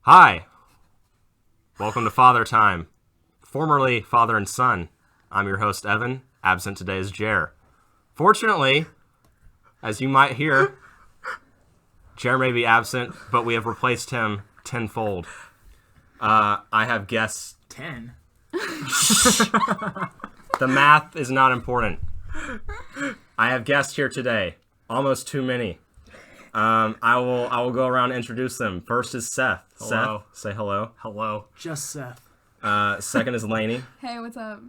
Hi, welcome to Father Time, formerly Father and Son. I'm your host, Evan. Absent today is Jer. Fortunately, as you might hear, Jer may be absent, but we have replaced him tenfold. I have guests. 10? The math is not important. I have guests here today. Almost too many. I will go around and introduce them. First is Seth. Hello. Seth, say hello. Hello. Just Seth. Second is Lainey. Hey, what's up?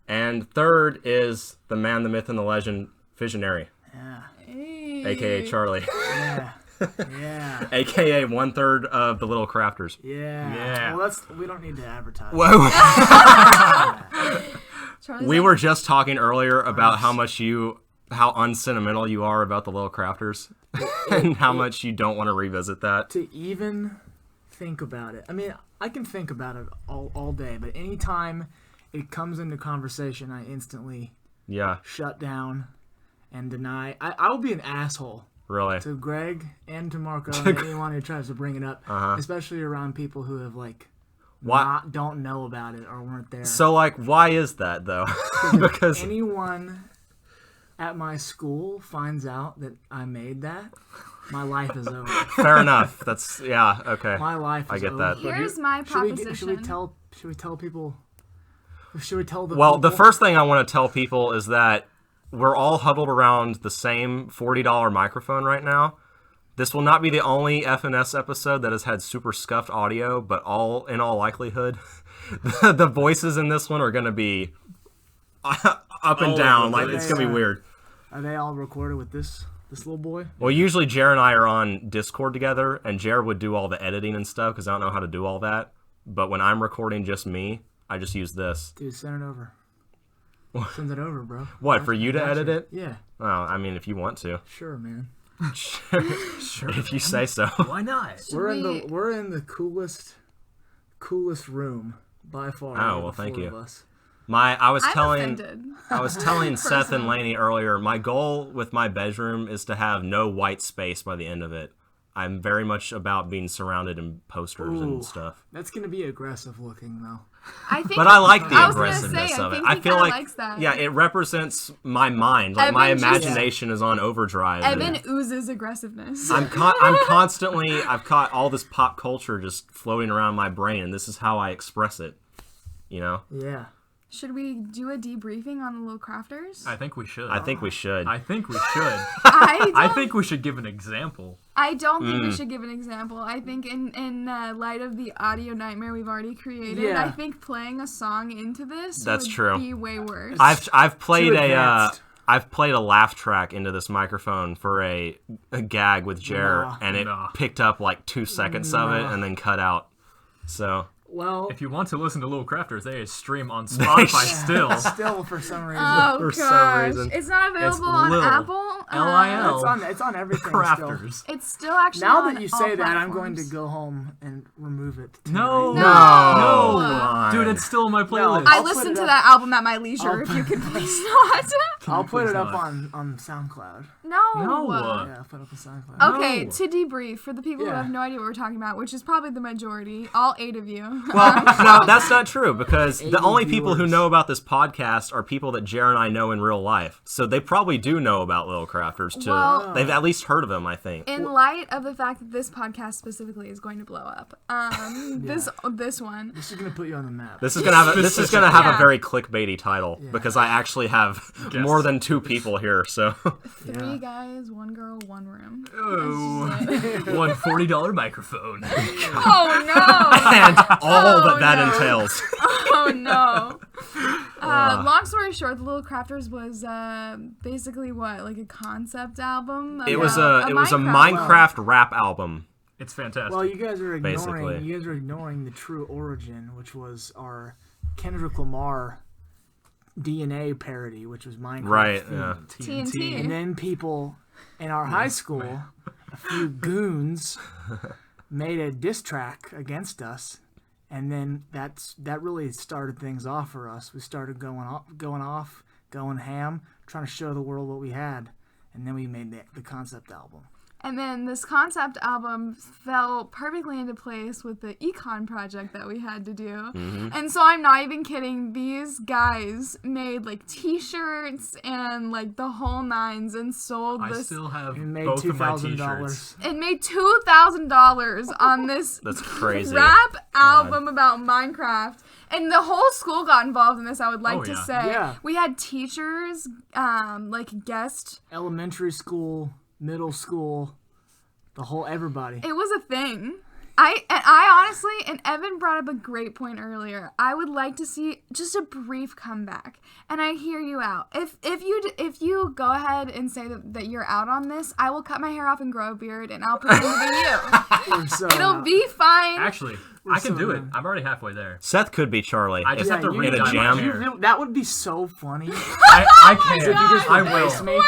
And third is the man, the myth, and the legend, Visionary, Yeah. Hey. a.k.a. Charlie, Yeah. Yeah. a.k.a. 1/3 of the Little Crafters. Yeah. Yeah. Well, we don't need to advertise. Whoa. Charlie's We like, were just talking earlier about how unsentimental you are about the Little Crafters, and how much you don't want to revisit that. To even think about it. I mean, I can think about it all day, but anytime it comes into conversation, I instantly Yeah, shut down and deny. I will be an asshole really. to Greg and to Marco and anyone who tries to bring it up, especially around people who have, Why? don't know about it or weren't there. So, why is that, though? Because anyone at my school finds out that I made that, my life is over. fair enough. That's, yeah, okay. My life is I get over. that. Here's my proposition. Should we tell people? Should we tell the Well, people? the first thing I want to tell people is that we're all huddled around the same $40 microphone right now. This will not be the only FNS episode that has had super scuffed audio, but in all likelihood, the voices in this one are going to be up and down. It's going to be weird. Are they all recorded with this little boy? Well, usually Jer and I are on Discord together, and Jer would do all the editing and stuff because I don't know how to do all that. But when I'm recording just me, I just use this. Dude, send it over. Send it over, bro. What, for you to edit it? Yeah, Oh, I mean, if you want to. sure, man. Sure. If you say so. Why not? We're in the coolest room by far. Oh, of well, the thank four you. of us. I was I'm telling offended. Seth and Lainey earlier, my goal with my bedroom is to have no white space by the end of it. I'm very much about being surrounded in posters Ooh. and stuff. That's gonna be aggressive looking though. I think, But I like the I was gonna aggressiveness say, of I it. think I he feel kinda like likes that. yeah, it represents my mind. Like my Evan just- imagination is on overdrive. Evan and oozes aggressiveness. I'm constantly I've caught all this pop culture just floating around my brain, and this is how I express it. You know? Yeah. Should we do a debriefing on the Little Crafters? I think we should. I think we should. I think we should. I think we should give an example. don't think we should give an example. I think in light of the audio nightmare we've already created, Yeah. I think playing a song into this That's would true. be way worse. I've played Too a advanced. I've played a laugh track into this microphone for a gag with Jer, Nah. and it Nah. picked up like 2 seconds of it Nah. and then cut out. So Well, If you want to listen to Little Crafters, they stream on Spotify still. still for some reason. Oh For some gosh, reason. it's not available on Lil. Apple. L-I-L. It's on everything still. Crafters. It's still actually Now on that you all say that, I'm going to platforms. go home and remove it. No. tonight. No. Fine. Dude, it's still on my playlist. I I'll put listened it to up. that album at my leisure. I'll If you could please not. I'll put please it up not? on SoundCloud. No. No. Yeah, I'll put it up on SoundCloud. Okay, No. to debrief, for the people who Yeah. have no idea what we're talking about, which is probably the majority, all 8 of you. Well, no, that's not true because the 80 only people who viewers. know about this podcast are people that Jer and I know in real life. So they probably do know about Little Crafters too. Well- They've at least heard of them, I think. In light of the fact that this podcast specifically is going to blow up, this one, This is gonna put you on the map. This is gonna have a Yeah. very clickbaitty title because I actually have Yes. more than 2 people here. So 3 guys, 1 girl, 1 room. Oh. One $40 microphone. Oh no! and all Oh, that no. entails. Oh no! Long story short, the Little Crafters was basically what, like a concept album. It was about a Minecraft rap album. It's fantastic. Well, you guys are Basically. ignoring the true origin, which was our Kendrick Lamar DNA parody, which was Minecraft. Right. themed. Yeah. TNT. And then people in our high school, a few goons, made a diss track against us, and then that really started things off for us. We started going ham, trying to show the world what we had, and then we made the concept album. And then this concept album fell perfectly into place with the econ project that we had to do. And so I'm not even kidding. These guys made like t-shirts and like the whole nines and sold I this. still have It made both of my $2,000. t-shirts. It made $2,000 on this That's crazy. rap album about Minecraft. And the whole school got involved in this, I would like Oh, to yeah. say. Yeah. We had teachers, like guest. Elementary school, middle school, the whole everybody. It was a thing. I honestly, and Evan brought up a great point earlier. I would like to see just a brief comeback, and I hear you out. If you go ahead and say that you're out on this, I will cut my hair off and grow a beard, and I'll pretend to be you. We're so It'll out. be fine. Actually, I can so do it. done. I'm already halfway there. Seth could be Charlie. I just Yeah, have to you- in a re-dye my jam. hair. That would be so funny. I can. God. I will. Wait,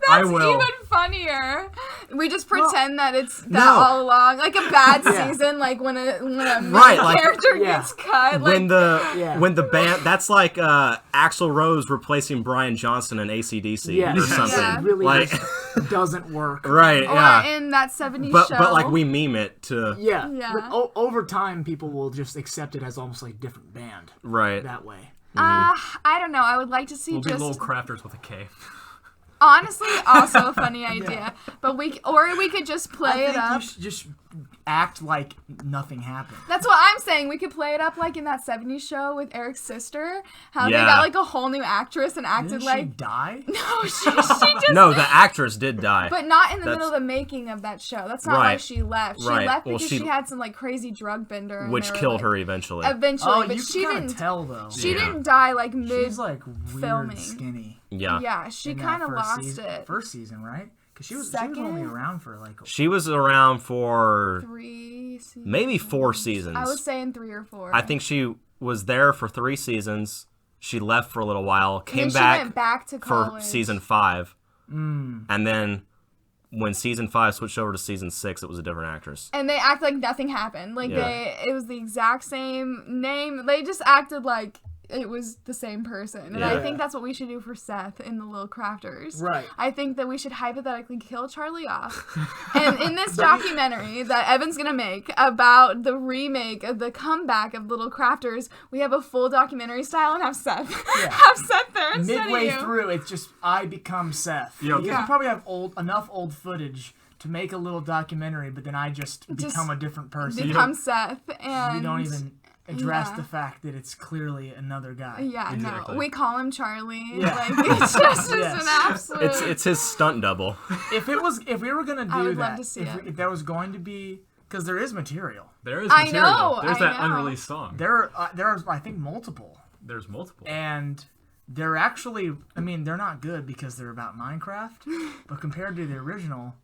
I that's will. even funnier. We just pretend that it's that No. all along, like a bad Yeah. season, like when a main Right, like- character Yeah. gets cut. when Like, the band, that's like Axl Rose replacing Brian Johnson in AC/DC Yeah, or something. Yeah. It really Like just doesn't work. right, or yeah. in that 70s But show. but like we meme it to Yeah. Yeah. But over time, people will just accept it as almost like a different band right. that way. I don't know. I would like to see We'll be just little crafters with a K. honestly also a funny idea. But we could just play I it think up. you should just act like nothing happened. That's what I'm saying. We could play it up like in that 70s show with Eric's sister. How they Yeah. got like a whole new actress and acted Didn't she like die? no, she just No, the actress did die. but not in the That's- middle of the making of that show. That's not why Right. she left. She Right. left Well, because she- she had some like crazy drug bender, and which they were, killed like, her eventually. eventually. Oh, but you she can kind didn't. of tell though. She Yeah. didn't die like mid She's like weird filming. skinny. Yeah. Yeah, she in that kind of first lost season, it. First season, right? Because she was Second? only around for like. She was around for 3 seasons. maybe 4 seasons. I was saying 3 or 4. I think she was there for 3 seasons. She left for a little while, and came then she back went back to for college. season 5. And then when season 5 switched over to season 6, it was a different actress. And they act like nothing happened. Like Yeah. it was the exact same name. They just acted like it was the same person. And I Yeah. think that's what we should do for Seth in the Little Crafters. Right. I think that we should hypothetically kill Charlie off. And in this documentary that Evan's gonna make about the remake of the comeback of Little Crafters, we have a full documentary style and have Seth have Seth there instead Midway of you. through, it's just I become Seth. Yo, Because Yeah. you probably have enough old footage to make a little documentary, but then I just become a different person. Become Seth and You don't even address Yeah. the fact that it's clearly another guy. Yeah, Exactly. no. We call him Charlie. Yeah. Like it's just Yes. an absolute It's his stunt double. If we were gonna do I would that, love to see if, it. if there was going to be, because there is material. There is I material. know, There's I that know. unreleased song. There are I think multiple, There's multiple. and they're actually, I mean, they're not good because they're about Minecraft, but compared to the original,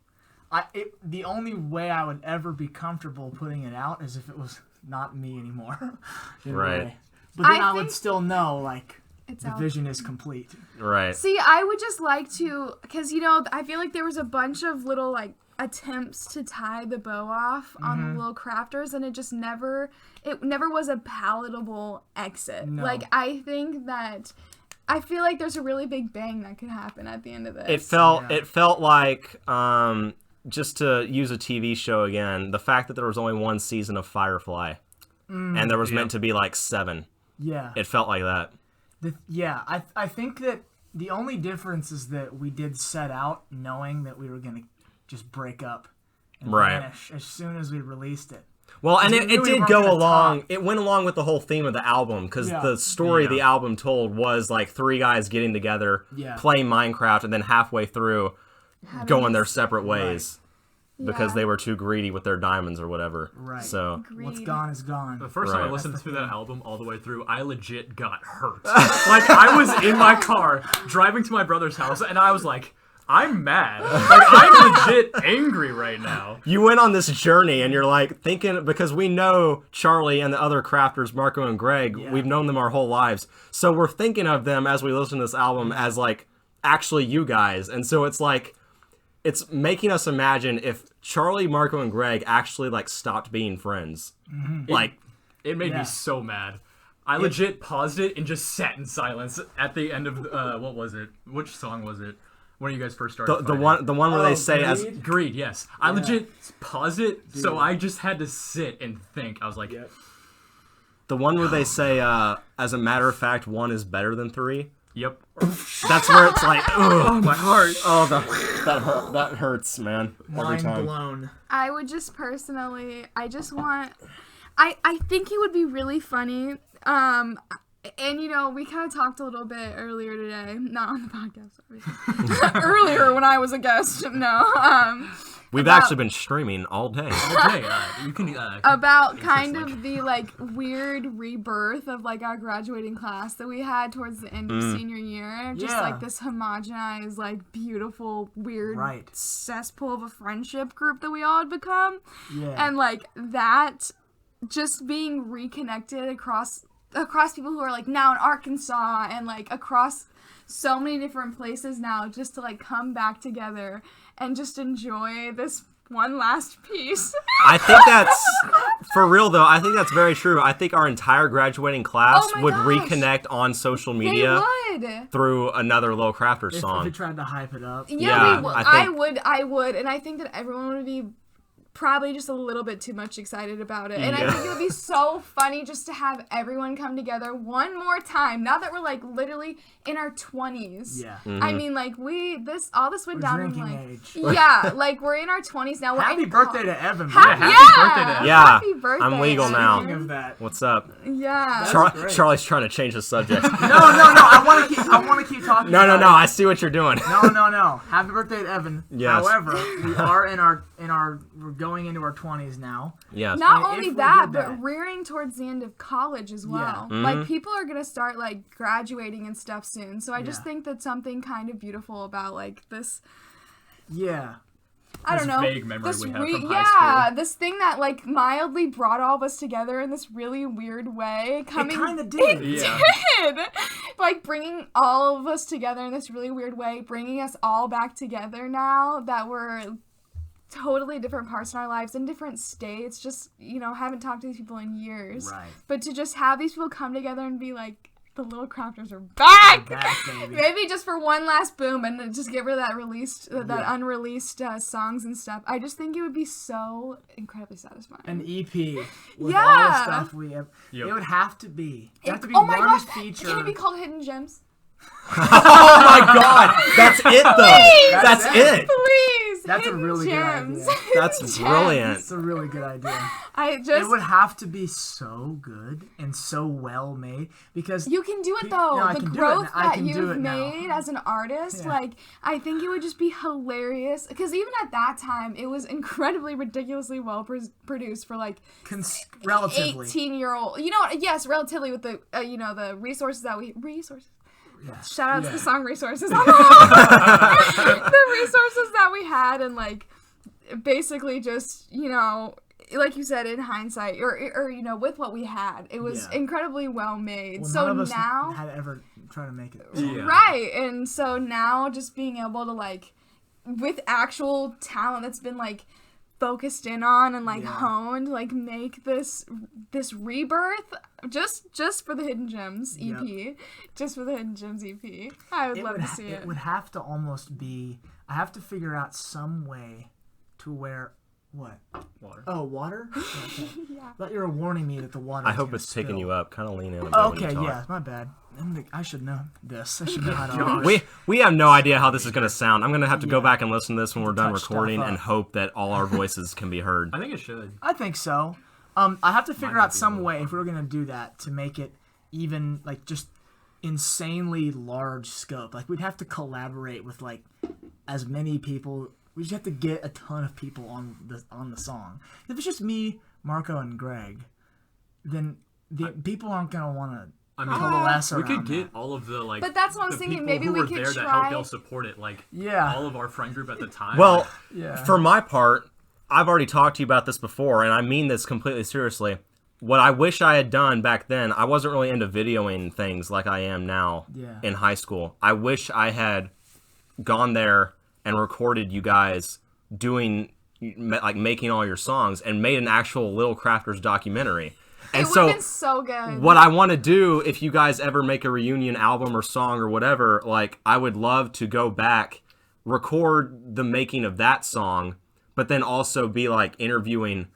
the only way I would ever be comfortable putting it out is if it was not me anymore. in a Right. way. But then I I would think still know, like, it's the out. vision is complete. Right. See, I would just like to, because, I feel like there was a bunch of little, like, attempts to tie the bow off on the Little Crafters, and it never was a palatable exit. No. Like, I feel like there's a really big bang that could happen at the end of this. It felt Yeah. like just to use a TV show again, the fact that there was only 1 season of Firefly and there was meant to be like 7. Yeah. It felt like that. I think that the only difference is that we did set out knowing that we were going to just break up and Right. vanish as soon as we released it. Well, and We it knew we did weren't go gonna along. talk. It went along with the whole theme of the album because Yeah. the story Yeah. the album told was like 3 guys getting together, Yeah. playing Minecraft, and then halfway through Having going their this- separate ways because Yeah. they were too greedy with their diamonds or whatever. Right. So What's Greed. gone is gone. The first time I Right. listened to that album all the way through, I legit got hurt. Like, I was in my car driving to my brother's house, and I was like, I'm mad. Like, I'm legit angry right now. you went on this journey and you're like thinking, because we know Charlie and the other crafters, Marco and Greg, Yeah. we've known them our whole lives. So we're thinking of them as we listen to this album as like actually you guys. And so it's like, it's making us imagine if Charlie, Marco, and Greg actually like stopped being friends. Like, It made Yeah. me so mad. I legit paused it and just sat in silence at the end of, what was it? Which song was it? when you guys first started. The one where they say as Greed? Greed, yes. I legit paused it, so I just had to sit and think. I was like, the one where they say as a matter of fact 1 is better than 3. yep. That's where it's like, oh My heart. oh that hurts, man. Every Mind time. blown. I would just personally, I just want, I think it would be really funny. And you know, we kind of talked a little bit earlier today, not on the podcast, obviously. Earlier when I was a guest, no. We've actually been streaming all day. Okay, you can. About kind of the like weird rebirth of like our graduating class that we had towards the end of senior year. Just like this homogenized, like beautiful, weird cesspool of a friendship group that we all had become. Yeah. And like that just being reconnected across people who are like now in Arkansas and like across so many different places now, just to like come back together and just enjoy this one last piece. I think that's for real though. I think that's very true. I think our entire graduating class Oh my would gosh. reconnect on social media They would. through another Little Crafters If song. we tried to hype it up. Yeah, we would. I think- I would, and I think that everyone would be probably just a little bit too much excited about it. And I think it would be so funny just to have everyone come together one more time. Now that we're like literally in our 20s. Yeah. I mean, like all this went down in drinking like age. yeah, like we're in our 20s now. We're Happy in birthday to Evan. happy man. birthday to Evan. Yeah, Happy birthday, I'm legal Evan. now. Speaking of that. What's up? Yeah. great. Charlie's trying to change the subject. No. I want to keep talking. No. about it. I see what you're doing. No. Happy birthday to Evan. Yes. However, we are we're going into our 20s now. Yes. Not And if only we that, did but that- rearing towards the end of college as well. Yeah. Like people are gonna start like graduating and stuff soon. So I just Yeah. think that's something kind of beautiful about like this. Yeah. I don't This know. vague memory this we have from high school. this thing that like mildly brought all of us together in this really weird way. It kind of did. Yeah. Did. Like bringing all of us together in this really weird way, bringing us all back together now that we're totally different parts in our lives in different states, just haven't talked to these people in years, Right. but to just have these people come together and be like, the Little Crafters are back, Back, baby. maybe just for one last boom and then just get rid of that unreleased songs and stuff. I just think it would be so incredibly satisfying. An EP with all the Yeah. stuff we have. Yep. It would have to be. It would have to be oh my one gosh, feature. can it be called Hidden Gems? Oh my God, that's it though. That's it. Please, That's a Hidden really good Gems. idea. That's Hidden brilliant. It's a really good idea. I It just would have to be so good and so well made because you can do it though. No, I The can do it growth now. I that can do you've it now. made as an artist, Yeah. like I think it would just be hilarious. Because even at that time, it was incredibly ridiculously well produced for like relatively. 18-year-old. You know what? Yes, relatively with the the resources that we Yes. Shout out to Yeah. the song resources. The resources that we had and like basically just like you said, in hindsight or with what we had, it was Yeah. incredibly well made. Well, so none of us now had ever tried to make it. Yeah. right, and so now just being able to like with actual talent that's been like focused in on and like Yeah. honed, like make this rebirth just for the Hidden Gems EP, just for the Hidden Gems EP. I would love to see it. It would have to almost be. I have to figure out some way to where. What? Water. Oh, water? Okay. Yeah. I thought you were warning me that the water. I was hope gonna it's picking spill. you up. Kind of lean in a bit. Okay, when you talk. yeah, my bad. I should know this. I should know how to. We have no idea how this is going to sound. I'm going to have to go Yeah. back and listen to this when we're done Touch stuff recording up. and hope that all our voices can be heard. I think it should. I think so. I have to figure might out be a some little way if we were gonna do that to make it even like just insanely large scope. Like we'd have to collaborate with like as many people. We just have to get a ton of people on the song. If it's just me, Marco, and Greg, then the people aren't gonna want to. I mean, coalesce we could around get that. all of the like. But that's what I was the thinking, people maybe who we were could there that try- helped y'all support it. Like Yeah. all of our friend group at the time. Well, Yeah. for my part, I've already talked to you about this before, and I mean this completely seriously. What I wish I had done back then, I wasn't really into videoing things like I am now Yeah. in high school. I wish I had gone there and recorded you guys doing, like, making all your songs and made an actual Little Crafters documentary. And It would so, have been so good. what I want to do, if you guys ever make a reunion album or song or whatever, like, I would love to go back record the making of that song, but then also be like interviewing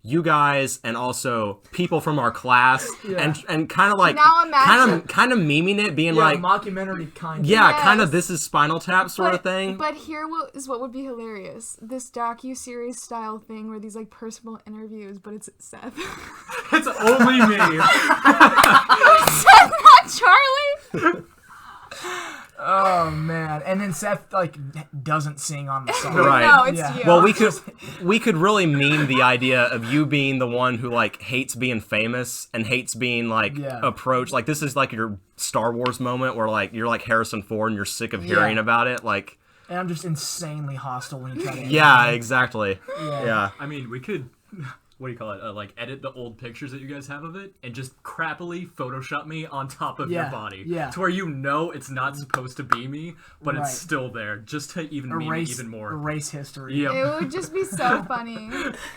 you guys and also people from our class and kind of like Now imagine- kind of memeing it, being Yeah, like mockumentary kind of. yeah, Yes. kind of this is Spinal Tap sort of thing. But here is what would be hilarious: this docu-series style thing where these like personal interviews, but it's Seth. It's only me. Seth, not Charlie. Oh man! And then Seth like doesn't sing on the song. Right. No, it's Yeah. you. Well, we could really meme the idea of you being the one who like hates being famous and hates being like approached. Like this is like your Star Wars moment where like you're like Harrison Ford and you're sick of hearing about it. Like, And I'm just insanely hostile when you try to. yeah, exactly. Yeah. I mean, we could, what do you call it? Like edit the old pictures that you guys have of it and just crappily Photoshop me on top of your body. Yeah. To where you know it's not supposed to be me, but Right. it's still there, just to even meme it even more. Erase history. Yep. It would just be so funny.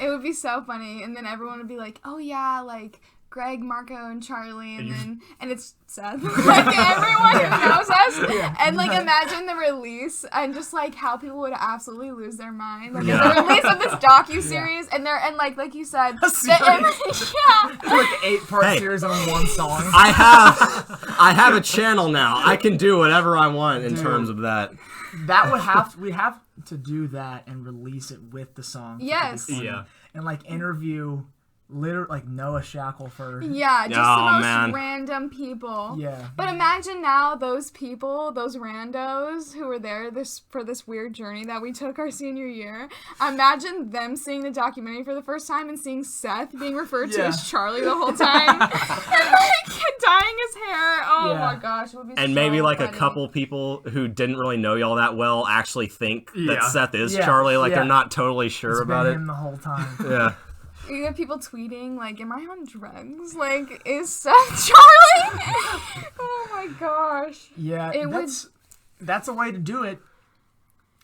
It would be so funny, and then everyone would be like, "Oh yeah, like Greg, Marco, and Charlie," and it's Seth. Like everyone who knows us, and like imagine the release and just like how people would absolutely lose their mind. Like the release of this docu-series, and like you said, Series. yeah. Like an 8-part Hey. series on one song. I have a channel now. I can do whatever I want in terms of that. That we have to do that and release it with the song. Yes. Yeah. And like interview like Noah Shackelford. Yeah, just Oh, the most man. random people. Yeah. But imagine now those people, those randos who were there for this weird journey that we took our senior year. Imagine them seeing the documentary for the first time and seeing Seth being referred to as Charlie the whole time. And like dyeing his hair. Oh Yeah. my gosh, it would be And so maybe like funny. a couple people who didn't really know y'all that well actually think that Yeah. Seth is Yeah. Charlie. Like Yeah. they're not totally sure It's about been it. him the whole time. Yeah. You have people tweeting like, "Am I on drugs? Like, is Seth Charlie?" Oh my gosh. Yeah, It would- that's a way to do it.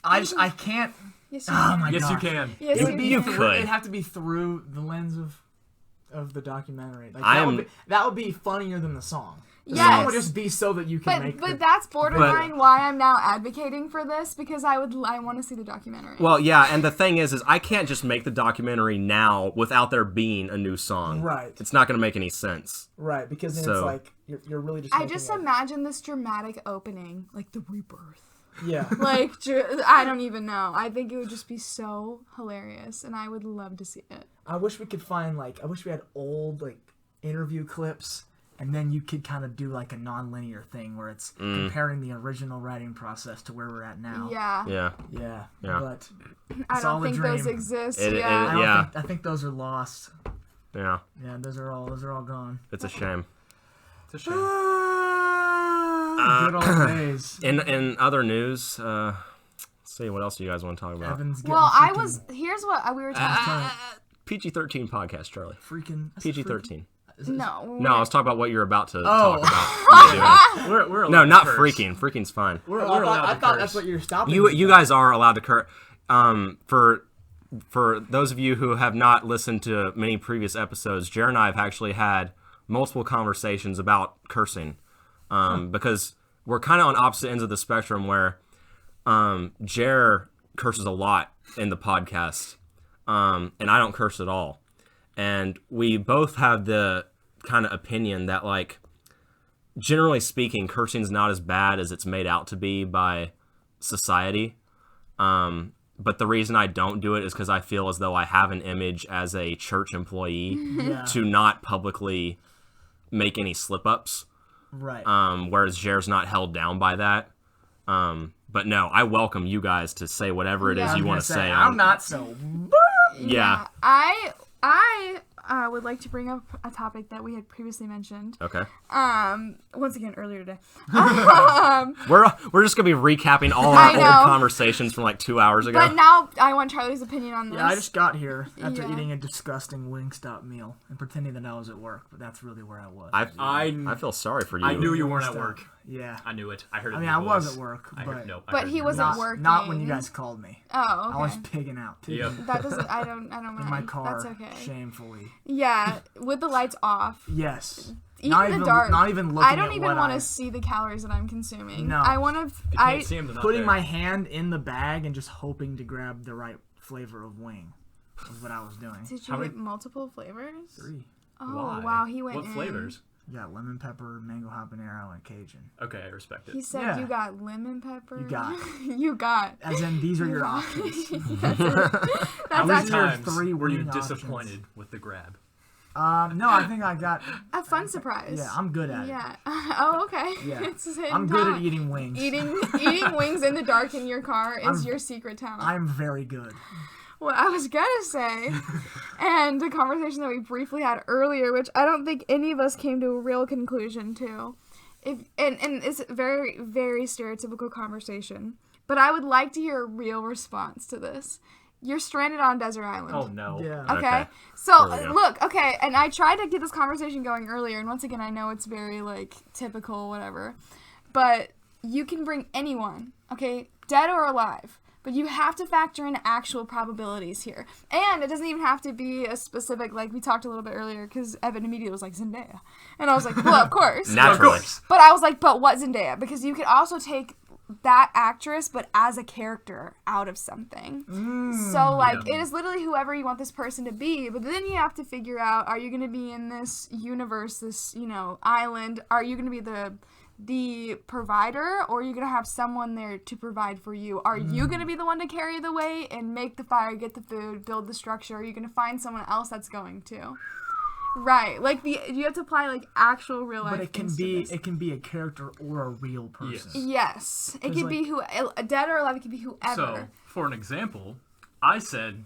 I can't. Yes, you Oh can. my Yes, god. you can. Yes, It would be You through, could. It'd have to be through the lens of the documentary. Like I that would be funnier than the song. The Yes. song would just be so that you can make. But that's borderline why I'm now advocating for this, because I want to see the documentary. Well, yeah, and the thing is I can't just make the documentary now without there being a new song. Right. It's not going to make any sense. right, because then So- it's like you're really just. I making just it- imagine this dramatic opening, like the rebirth. Yeah. Like, I don't even know. I think it would just be so hilarious, and I would love to see it. I wish we could find I wish we had old interview clips, and then you could kind of do like a non-linear thing where it's comparing the original writing process to where we're at now. Yeah. Yeah. Yeah. Yeah. But I it's all don't a think those dream. exist. It- yeah. I think those are lost. Yeah. Yeah, those are all gone. It's a shame. It's a shame. Good old days. In other news, let's see, what else do you guys want to talk about? Evan's getting Well, here's what we were talking PG-13 podcast, Charlie. freaking PG-13. No. No, I was talking about what you're about to Oh. talk about. We're allowed No, to not curse. freaking. Freaking's fine. We're I allowed thought, to I thought curse. that's what you're stopping. You guys are allowed to curse. For those of you who have not listened to many previous episodes, Jer and I have actually had multiple conversations about cursing, because we're kind of on opposite ends of the spectrum. Where Jer curses a lot in the podcast, and I don't curse at all. And we both have the kind of opinion that, like, generally speaking, cursing is not as bad as it's made out to be by society. But the reason I don't do it is because I feel as though I have an image as a church employee to not publicly make any slip-ups. Right. Whereas Jer's not held down by that. But no, I welcome you guys to say whatever it is Yeah. you I'm want gonna to say, say. I'm not so. Yeah. I would like to bring up a topic that we had previously mentioned. Okay. Once again earlier today. We're just gonna be recapping all I our old know. conversations from like 2 hours ago. But now I want Charlie's opinion on this. Yeah, I just got here after Yeah. eating a disgusting Wingstop meal and pretending that I was at work, but that's really where I was. I feel sorry for you. I knew you weren't at work. Yeah. I knew it. I heard it. I in mean, your I was voice. at work, I but heard, no, I But heard he it in wasn't your voice. working. not when you guys called me. Oh, okay. I was pigging out too. Yep. That doesn't. I don't mind. In my car, That's okay. shamefully. Yeah, with the lights off, Yes. eat Not in the even- dark. not even looking I don't at even what want I- to see the calories that I'm consuming. No. I want to. You can't see them. Putting my hand in the bag and just hoping to grab the right flavor of wing was what I was doing. Did you How get many- multiple flavors? 3. Oh Why? wow, he went What in. flavors? You got lemon pepper, mango habanero, and Cajun. Okay, I respect it. He said Yeah. you got lemon pepper. You got. You got. As in, these are your options. That's it. How That's many These are times three were you wing options. disappointed with the grab? No, I think I got. a fun surprise. Yeah, I'm good at it. Yeah. Oh, okay. Yeah. It's his hidden I'm good at talent. eating wings. Eating wings in the dark in your car is your secret talent. I'm very good. What I was gonna say, and the conversation that we briefly had earlier, which I don't think any of us came to a real conclusion to, and it's a very, very stereotypical conversation, but I would like to hear a real response to this. You're stranded on a desert island. Oh no. Yeah. Okay. Okay. So There we go. look, okay, and I tried to get this conversation going earlier, and once again, I know it's very like typical, whatever, but you can bring anyone, okay, dead or alive, but you have to factor in actual probabilities here, and it doesn't even have to be a specific, like we talked a little bit earlier, because Evan immediately was like Zendaya, and I was like, well, of course. Naturally. But I was like, but what Zendaya? Because you could also take that actress, but as a character out of something. So, like, it is literally whoever you want this person to be, but then you have to figure out, are you going to be in this universe, this, you know, island? Are you going to be the provider, or are you going to have someone there to provide for you? Are you going to be the one to carry the weight and make the fire, get the food, build the structure? Are you going to find someone else that's going to? Right, like you have to apply like actual real life. But it can things to be this. a character or a real person. Yes, it 'Cause, could like- be who dead or alive. It could be whoever. So, for an example, I said,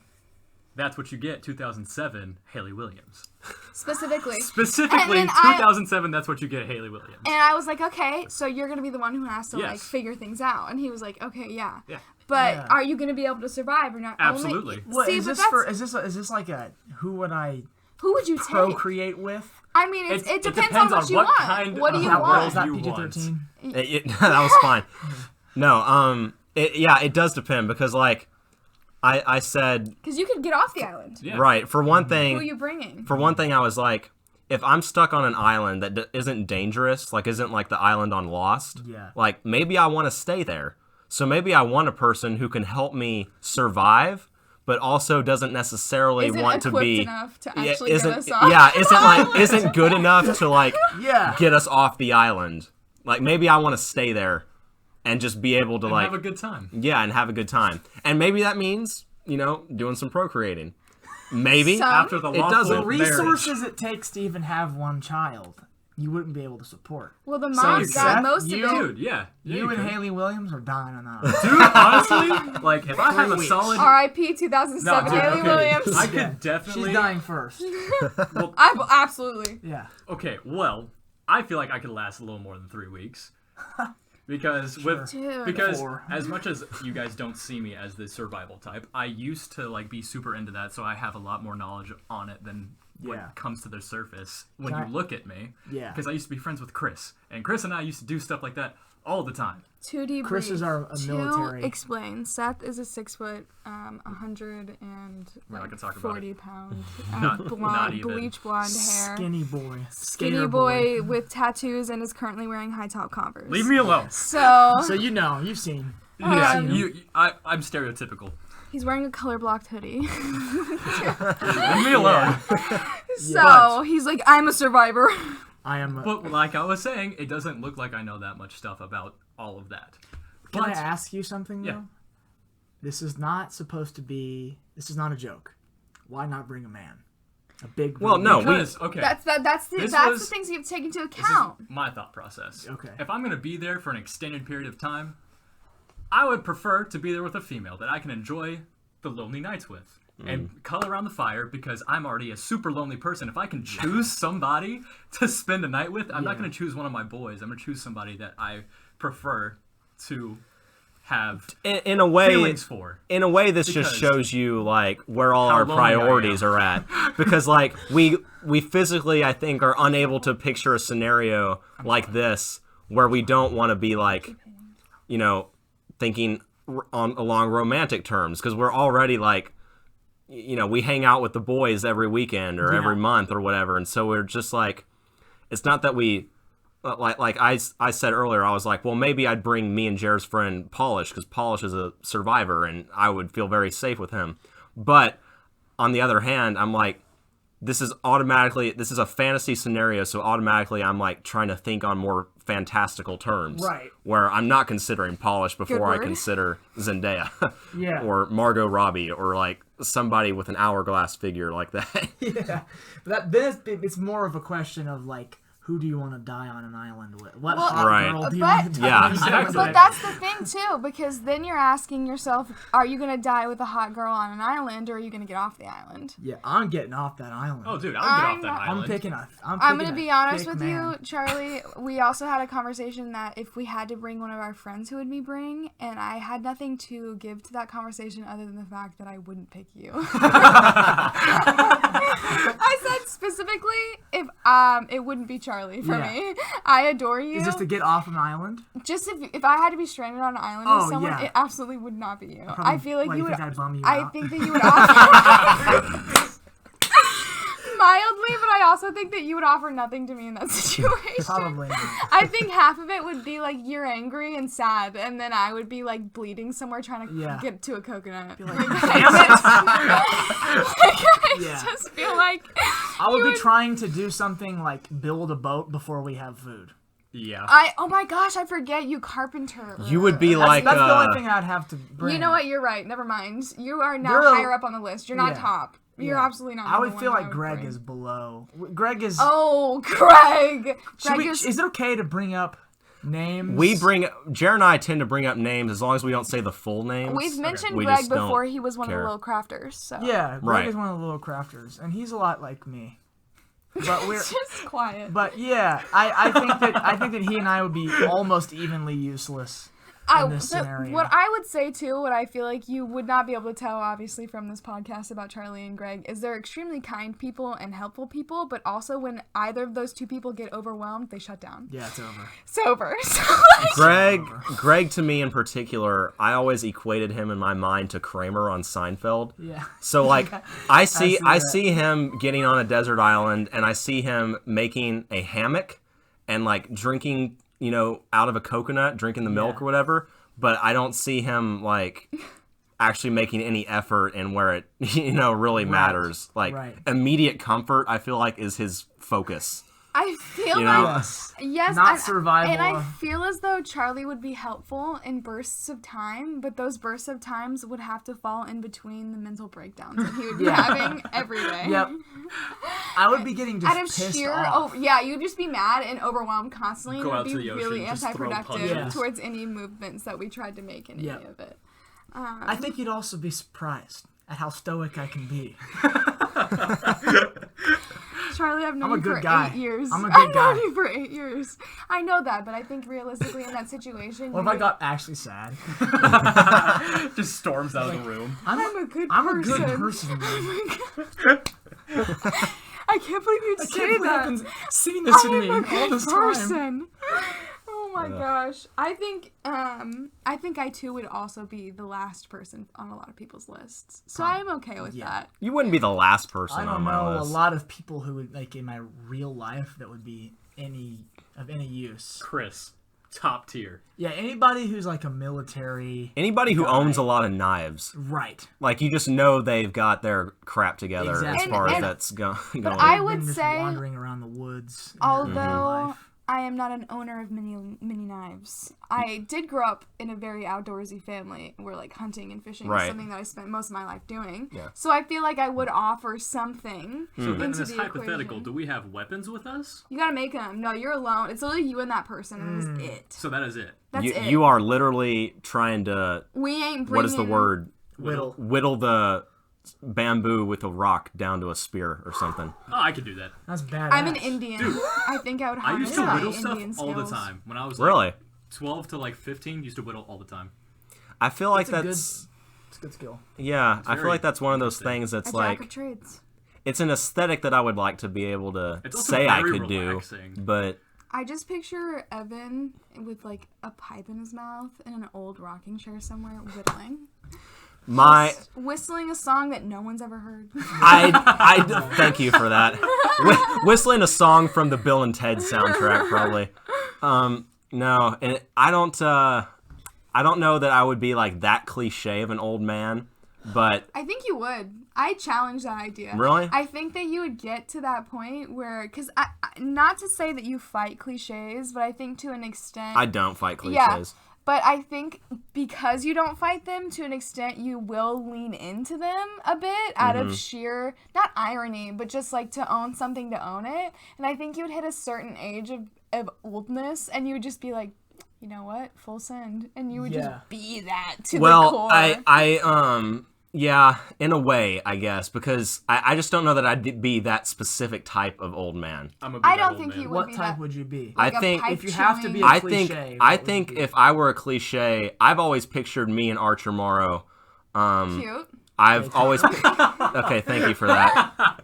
"That's what you get." 2007, Haley Williams. Specifically. Specifically, And then I- 2007. That's what you get, Haley Williams. And I was like, okay, so you're gonna be the one who has to like Yes. figure things out. And he was like, okay, yeah. Yeah. But Yeah. are you gonna be able to survive or not? Absolutely. What See, is but this that's, for? Is this like a who would I who would you take? procreate with? I mean, it It depends depends on what on you what want. kind What do of you world want? Is that you PG-13? That was fine. No, it does depend because like I said, Because you could get off the island. Yeah. right, for one Who are thing, you bringing? I was like, if I'm stuck on an island that isn't dangerous, like isn't like the island on Lost, Yeah. like maybe I want to stay there. So maybe I want a person who can help me survive, but also doesn't necessarily Isn't want to equipped be enough to yeah, actually get us off. isn't good enough to like Yeah. get us off the island. Like maybe I want to stay there and just be able to And like have a good time. yeah, and have a good time. And maybe that means, you know, doing some procreating. Maybe Some- After the It lawful doesn't. The resources it takes to even have one child, you wouldn't be able to support. Well, the So mom's got Seth, most of you- it. Dude, yeah. You and could. Haley Williams are dying on that. Dude, honestly, like if I have a weeks. solid, R.I.P. 2007 No, dude, Haley okay. Williams. I could Yeah. definitely. She's dying first. Absolutely. Yeah. Okay, well, I feel like I could last a little more than 3 weeks. Because Dude. because 4. as much as you guys don't see me as the survival type, I used to like be super into that, so I have a lot more knowledge on it than what Yeah. comes to the surface when Can you I- look at me. Yeah. Because I used to be friends with Chris, and Chris and I used to do stuff like that all the time. 2D Chris brief. is a military. To explain, Seth is a 6 foot, 100 and Well, I like can talk about 40 pound, Not blonde, even. bleach blonde hair, Skinny boy. skinny Skater boy with tattoos, and is currently wearing high top Converse. Leave me alone. So So you know, you've seen. Yeah, I'm stereotypical. he's wearing a color blocked hoodie. Leave me alone. So he's like, I'm a survivor. I am. But like I was saying, it doesn't look like I know that much stuff about all of that. Can I But ask you something though? Yeah. This is not supposed to be. This is not a joke. Why not bring a man? A big. Well, no, because okay, That's the This that's was- the things you have to take into this is account. my thought process. Okay. If I'm gonna be there for an extended period of time, I would prefer to be there with a female that I can enjoy the lonely nights with. And cuddle around the fire because I'm already a super lonely person. If I can choose somebody to spend a night with, I'm not Yeah. going to choose one of my boys. I'm going to choose somebody that I prefer to have in a way, feelings for. in a way, this just Because- shows you like where all How our lonely I priorities am. are at. Because like we physically, I think, are unable to picture a scenario like this where we don't want to be like, you know, thinking along romantic terms because we're already like, you know, we hang out with the boys every weekend or every month or whatever, and so we're just like, it's not that we like I said earlier, I was like, well, maybe I'd bring me and Jared's friend Polish, because Polish is a survivor and I would feel very safe with him. But on the other hand, I'm like, this is a fantasy scenario, so automatically I'm like trying to think on more fantastical terms. Right. Where I'm not considering Polish before I word. consider Zendaya. Yeah. Or Margot Robbie, or like somebody with an hourglass figure like that. Yeah, but it's more of a question of like, who do you want to die on an island with? What hot Right. girl do you But- want to die Yeah. on an island But with? that's the thing too, because then you're asking yourself, are you gonna die with a hot girl on an island, or are you gonna get off the island? Yeah, I'm getting off that island. Oh, dude, I'll get off I'm that not- island. I'm picking I'm gonna be honest thick with man. you, Charlie. We also had a conversation that if we had to bring one of our friends, who would we bring? And I had nothing to give to that conversation other than the fact that I wouldn't pick you. I said specifically if it wouldn't be Charlie for Yeah. me. I adore you. Is this to get off an island? Just if I had to be stranded on an island Oh, with someone, yeah. it absolutely would not be you. Probably- I feel like why, you you would. think I'd bum you I out? think that you would offer mildly, but I also think that you would offer nothing to me in that situation. Probably not. I think half of it would be like you're angry and sad, and then I would be like bleeding somewhere trying to Yeah. get to a coconut. Damn it! I Yeah. just feel like I would you be would- trying to do something like build a boat before we have food. Yeah. oh my gosh, I forget you carpenter. You would be like That's the only thing I'd have to bring. You know what? You're right. Never mind. You are now You're a- higher up on the list. You're not Yeah. top. You're Yeah. absolutely not. I would number feel one like that I Greg bring. is below. Greg is. Oh, Greg. Should Greg we, is. is it okay to bring up names? Jared and I tend to bring up names as long as we don't say the full names. We've mentioned We Greg just don't before. He was one care. of the little crafters. So. Yeah, Greg Right. is one of the little crafters, and he's a lot like me. But we're. Just quiet. But yeah, I think that he and I would be almost evenly useless in this scenario. What I would say too, what I feel like you would not be able to tell, obviously, from this podcast about Charlie and Greg, is they're extremely kind people and helpful people, but also when either of those two people get overwhelmed, they shut down. Yeah, it's over. It's over. So, Greg to me in particular, I always equated him in my mind to Kramer on Seinfeld. Yeah. So like I see see him getting on a desert island, and I see him making a hammock and like drinking, out of a coconut, drinking the milk Yeah. or whatever, but I don't see him like actually making any effort in where it really matters. Like Right. immediate comfort, I feel like, is his focus. I feel You know? like yes, Not and, survival. And I feel as though Charlie would be helpful in bursts of time, but those bursts of times would have to fall in between the mental breakdowns that he would be having every day. Yep. I would be getting just Out of pissed sheer, off. you'd just be mad and overwhelmed constantly, Go and out it to would be the really ocean, just throw anti-productive punches. towards any movements that we tried to make in Yep. any of it. I think you'd also be surprised at how stoic I can be. Charlie, I've known I'm a you good for guy. 8 years. I'm a I've good known guy. you for 8 years. I know that, but I think realistically in that situation, What if I got actually sad? Just storms out of the room. I'm a good I'm a person. good person. Man. I can't believe you'd I say can't believe that. I've been seeing this in I me am a all good this time. person. Oh my gosh. I think I too would also be the last person on a lot of people's lists. So I'm okay with that. You wouldn't be the last person I on don't my know list. a lot of people who would like in my real life that would be of any use. Chris, top tier. Yeah, anybody who's like a military. Anybody who owns a lot of knives, Right. like you just know they've got their crap together Exactly. as far as And- that's going. I They've would been just say, wandering around the woods. in their although life. I am not an owner of many knives, I did grow up in a very outdoorsy family where like hunting and fishing Right. is something that I spent most of my life doing. Yeah. So I feel like I would offer something So then in into this the hypothetical, equation. do we have weapons with us? You gotta make them. No, you're alone. It's literally you and that person, and that's it. So that is it. That's it. You are literally trying to, We ain't bringing. what is the word? Whittle. Whittle the bamboo with a rock down to a spear or something. Oh, I could do that. That's badass. I'm an Indian. I think I would I harness used to my whittle stuff Indian all the skills. time. When I was like Really? 12 to like 15, used to whittle all the time. I feel like It's a that's It's a good skill. yeah. I feel very like that's one of those interesting. things that's A jack like of trades. it's an aesthetic that I would like to be able to It's also say I very could relaxing. do, but I just picture Evan with like a pipe in his mouth in an old rocking chair somewhere whittling. my Just whistling a song that no one's ever heard. I thank you for that. whistling a song from the Bill and Ted soundtrack, probably. No, and I don't know that I would be like that cliche of an old man, but I think you would. I challenge that idea. Really? I think that you would get to that point where, because not to say that you fight cliches, but I think to an extent. I don't fight cliches. Yeah, but I think because you don't fight them, to an extent, you will lean into them a bit out of sheer, not irony, but just like to own something to own it. And I think you would hit a certain age of oldness, and you would just be like, you know what, full send, and you would just be that to the core. Yeah, in a way, I guess, because I just don't know that I'd be that specific type of old man. I don't think you would What be type that. would you be? Like I think if you have to be a I cliche. think if I were a cliche, I've always pictured me and Archer Morrow. Cute. I've always okay. Thank you for that.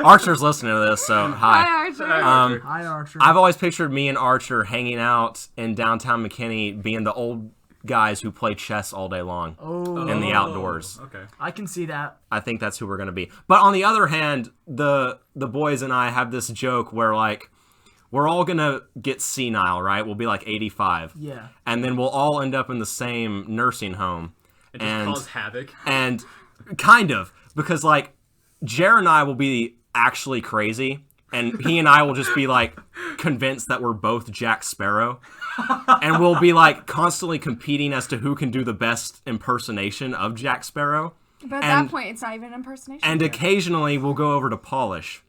Archer's listening to this, so hi. Hi, Archer. Hi, Archer. I've always pictured me and Archer hanging out in downtown McKinney, being the old guys who play chess all day long in the outdoors. Okay. I can see that. I think that's who we're gonna be. But on the other hand, the boys and I have this joke where like we're all gonna get senile, right? We'll be like 85. Yeah. And then we'll all end up in the same nursing home. It just cause havoc. And kind of, because like Jer and I will be actually crazy, and he and I will just be like convinced that we're both Jack Sparrow. And we'll be like constantly competing as to who can do the best impersonation of Jack Sparrow. But at that point, it's not even an impersonation. And occasionally we'll go over to Polish.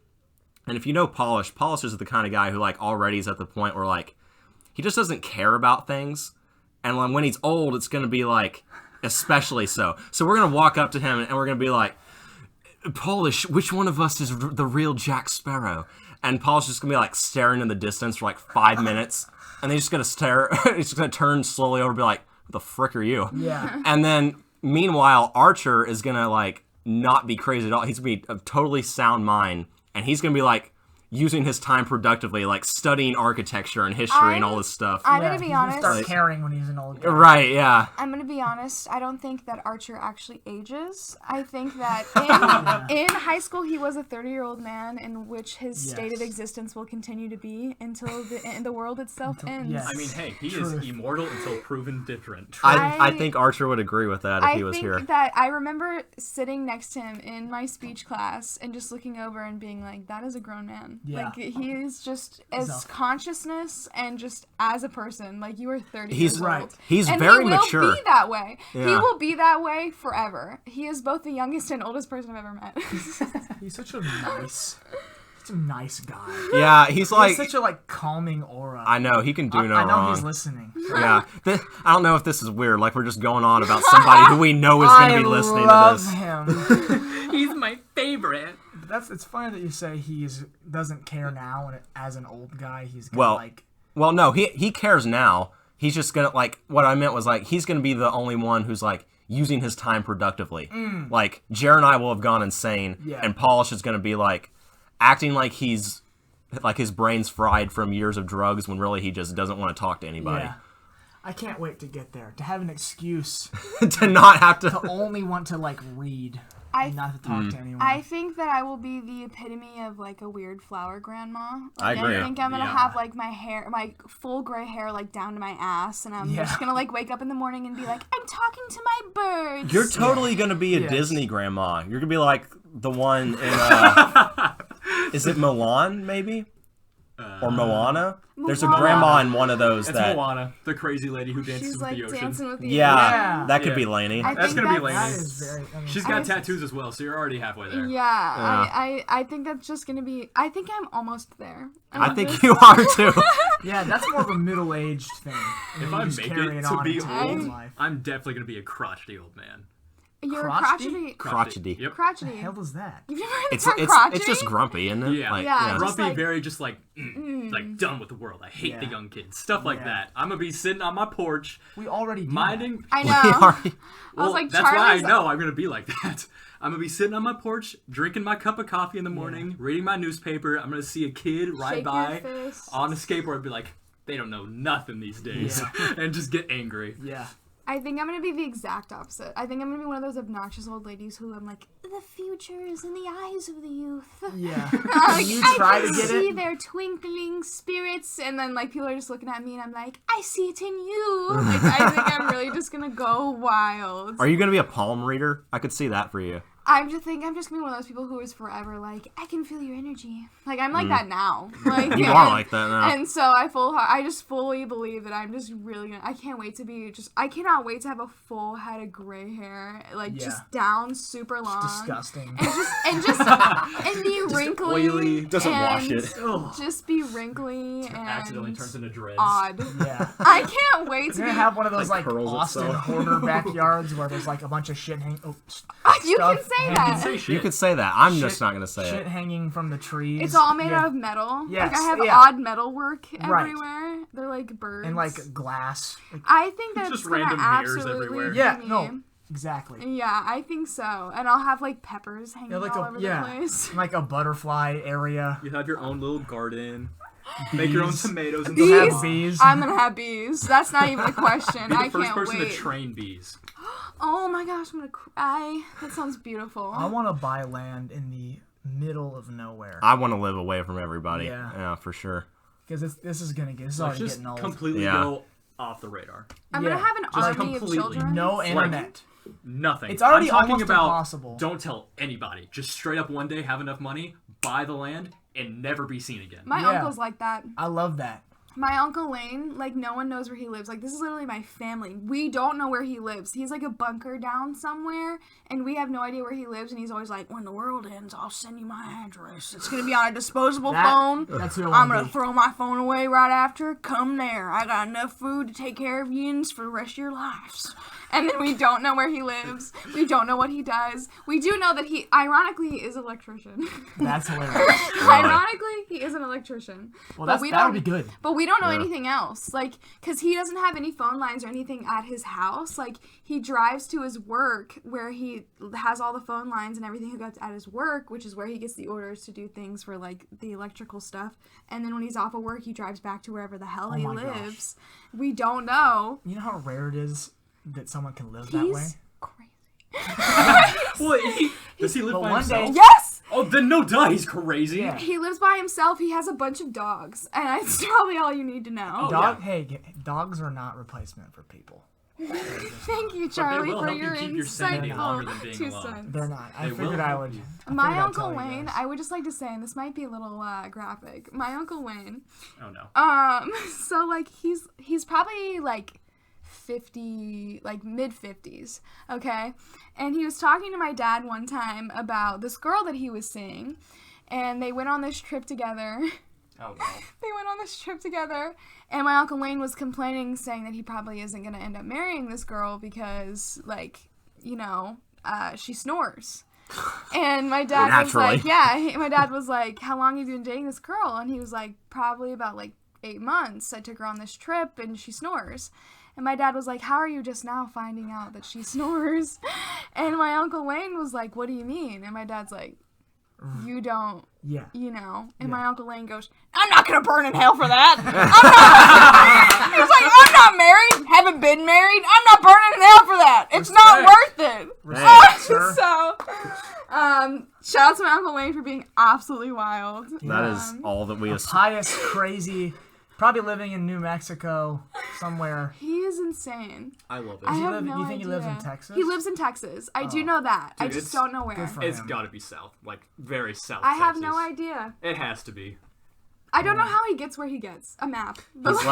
And if you know Polish is the kind of guy who like already is at the point where like he just doesn't care about things. And when he's old, it's going to be like especially so. So we're going to walk up to him and we're going to be like, Polish, which one of us is the real Jack Sparrow? And Polish is just going to be like staring in the distance for like 5 minutes. And they're just going to stare. He's just going to turn slowly over and be like, what the frick are you? Yeah. And then meanwhile, Archer is going to like not be crazy at all. He's going to be a totally sound mind. And he's going to be like using his time productively, like studying architecture and history and all this stuff. I'm going to be honest. Start caring when he's an old guy. Right, yeah. I'm going to be honest. I don't think that Archer actually ages. I think that in high school, he was a 30-year-old man in which his state of existence will continue to be until the world itself ends. yes. I mean, hey, he is immortal until proven different. I think Archer would agree with that if he was here. I think that I remember sitting next to him in my speech class and just looking over and being like, that is a grown man. Yeah. Like, he is just as consciousness and just as a person. Like, you are 30 He's years right. old. He's and very he will mature. be that way. Yeah. He will be that way forever. He is both the youngest and oldest person I've ever met. He's such a nice guy. Yeah, he's like... He has such a like calming aura. I know, he can do no I know wrong. he's listening. Yeah. I don't know if this is weird. Like, we're just going on about somebody who we know is going to be listening to this. I love him. He's my favorite. It's funny that you say he doesn't care now, and as an old guy, he's gonna Well, no, he cares now. He's just gonna like. What I meant was like he's gonna be the only one who's like using his time productively. Like Jer and I will have gone insane, and Polish is gonna be like acting like he's like his brain's fried from years of drugs when really he just doesn't want to talk to anybody. Yeah. I can't wait to get there. To have an excuse To not have to only want to like read. And not to talk to anyone. I think that I will be the epitome of like a weird flower grandma. I agree. I think I'm gonna have like my full gray hair like down to my ass, and I'm just gonna like wake up in the morning and be like, I'm talking to my birds. You're totally gonna be a Disney grandma. You're gonna be like the one in is it Milan maybe? Or Moana? There's a grandma in one of those It's that... Moana, the crazy lady who dances She's with like the ocean. dancing with the Yeah, that could be Lainey. That's gonna be Lainey. That is very. She's got tattoos as well, so you're already halfway there. Yeah, I think that's just gonna be. I think I'm almost there. I think you are too. Yeah, that's more of a middle-aged thing. If I make it to be old, I'm definitely gonna be a crotchety old man. You're Crotchety? Crotchety. Yep. crotchety. What the hell is that? You've never heard the It's term crotchety? it's just grumpy, isn't it? Yeah. Like, Yeah, just Grumpy, like- very just like done with the world. I hate the young kids. Stuff like that. I'm gonna be sitting on my porch, We already do minding. I We know. already- I was like, that's why I Charlie's. know I'm gonna be like that. I'm gonna be sitting on my porch, drinking my cup of coffee in the morning, reading my newspaper. I'm gonna see a kid ride Shake by your fist. on a skateboard and be like, they don't know nothing these days, and just get angry. Yeah. I think I'm gonna be the exact opposite. I think I'm gonna be one of those obnoxious old ladies who I'm like, the future is in the eyes of the youth. Yeah. Like, You I try can to get see it. their twinkling spirits, and then like people are just looking at me, and I'm like, I see it in you. Like I think I'm really just gonna go wild. Are you gonna be a palm reader? I could see that for you. I'm just gonna be one of those people who is forever like, I can feel your energy. Like I'm like that now. Like You are like that now. And so I just fully believe that I'm just really gonna. I cannot wait to have a full head of gray hair, like just down super long. Disgusting. And be wrinkly. oily. Doesn't wash and it. Just be wrinkly and Accidentally turns into dreads. odd. Yeah. I can't wait to You're be. gonna have one of those like curls Austin itself. hoarder backyards where there's like a bunch of shit hanging. You can stuff say hanging- that. Say shit. You could say that. I'm Shit- just not gonna say Shit it. hanging from the trees. It's all made Yeah. out of metal. Yes, Like I have yeah. odd metal work Right. everywhere. They're like birds. And like glass. Like, I think that's Just gonna random mirrors absolutely everywhere. yeah, be no, me. exactly. Yeah, I think so. And I'll have like peppers hanging Yeah, like all a over yeah, the place. like a butterfly area. You have your own little garden. Make your own Bees. tomatoes and You'll stuff. have bees. I'm gonna have bees. That's not even a question. Be the I first can't person wait. to train bees. Oh my gosh, I'm gonna cry. That sounds beautiful. I want to buy land in the middle of nowhere I want to live away from everybody. Yeah. Yeah, for sure. because this is Let's already just getting old. completely Yeah. go off the radar. I'm yeah, gonna have an just army of completely. children. No internet. Nothing. It's already I'm talking almost about impossible. Don't tell anybody. Just straight up one day have enough money, buy the land, and never be seen again. My Yeah. uncle's like that. I love that. My Uncle Lane, like, no one knows where he lives. Like, this is literally my family. We don't know where he lives. He's, like, a bunker down somewhere, and we have no idea where he lives, and he's always like, when the world ends, I'll send you my address. It's gonna be on a disposable phone. That's who I I'm want gonna to be. throw my phone away right after. Come there. I got enough food to take care of yous for the rest of your lives. And then we don't know where he lives. We don't know what he does. We do know that he, ironically, is an electrician. That's hilarious. Ironically, he is an electrician. Well, But we that don't- would be good. But we don't know Yeah. anything else. Like, because he doesn't have any phone lines or anything at his house. Like, he drives to his work where he has all the phone lines and everything hooked up at his work, which is where he gets the orders to do things for, like, the electrical stuff. And then when he's off of work, he drives back to wherever the hell he my gosh. lives. We don't know. You know how rare it is that someone can live that way? He's crazy. What? Does he live But by one day- himself? Yes! Oh, then no duh, he's crazy. Yeah. He lives by himself. He has a bunch of dogs. And that's probably all you need to know. Oh, Dog. yeah. Hey, dogs are not replacement for people. Thank you, But Charlie, they will for help you your keep your sanity longer insightful than being 2 alone. cents. They're not. I They will figured I help would. you. I My figured I'd Uncle tell you Wayne, guys. I would just like to say, and this might be a little graphic. My Uncle Wayne, Oh no. so like he's probably like 50, like mid 50s, okay? And he was talking to my dad one time about this girl that he was seeing, and they went on this trip together. Oh no. They went on this trip together, and my Uncle Wayne was complaining, saying that he probably isn't going to end up marrying this girl because, like, you know, she snores. And my dad was like, my dad was like, how long have you been dating this girl? And he was like, probably about, like, 8 months. I took her on this trip, and she snores. And my dad was like, how are you just now finding out that she snores? And my Uncle Wayne was like, what do you mean? And my dad's like, you don't, Yeah. you know. And Yeah. my Uncle Lane goes, I'm not going to burn in hell for that. I'm not. He's like, I'm not married, haven't been married. I'm not burning in hell for that. It's not worth it. Respect, sir. So, shout out to my Uncle Wayne for being absolutely wild. That is all that we assume. Pious, crazy, probably living in New Mexico somewhere. He is insane. I love I it. have you no think he lives in idea. Texas? He lives in Texas. I do know that. I Dude, just it's don't know where. good for It's him. gotta be south, like very south. I have Texas. no idea. It has to be. I don't know how he gets where he gets. A map. But He's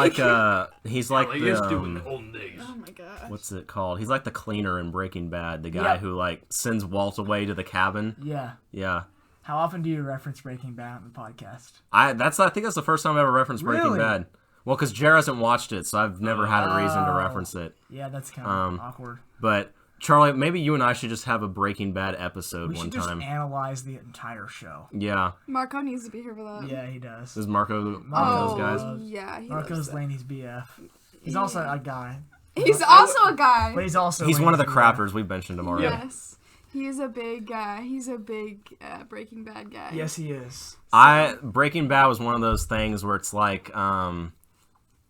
like Like he used to the in the olden days. oh my god. what's it called? He's like the cleaner in Breaking Bad, the guy Yeah. who like sends Walt away to the cabin. Yeah. Yeah. How often do you reference Breaking Bad on the podcast? I think that's the first time I ever referenced Breaking Really? Bad. Well, because Jer hasn't watched it, so I've never had a reason to reference it. Yeah, that's kind of Um, awkward. But Charlie, maybe you and I should just have a Breaking Bad episode We one should just time. analyze the entire show. Yeah. Marco needs to be here for that. Yeah, he does. Is Marco one Marco's of those guys? Yeah, he Marco's loves it. Laney's BF. He's also a guy, He's also a guy. but he's also He's one of the Laney's BF. crafters. We've mentioned him already. Yes. He's a big Breaking Bad guy. Yes, he is. Breaking Bad was one of those things where it's like,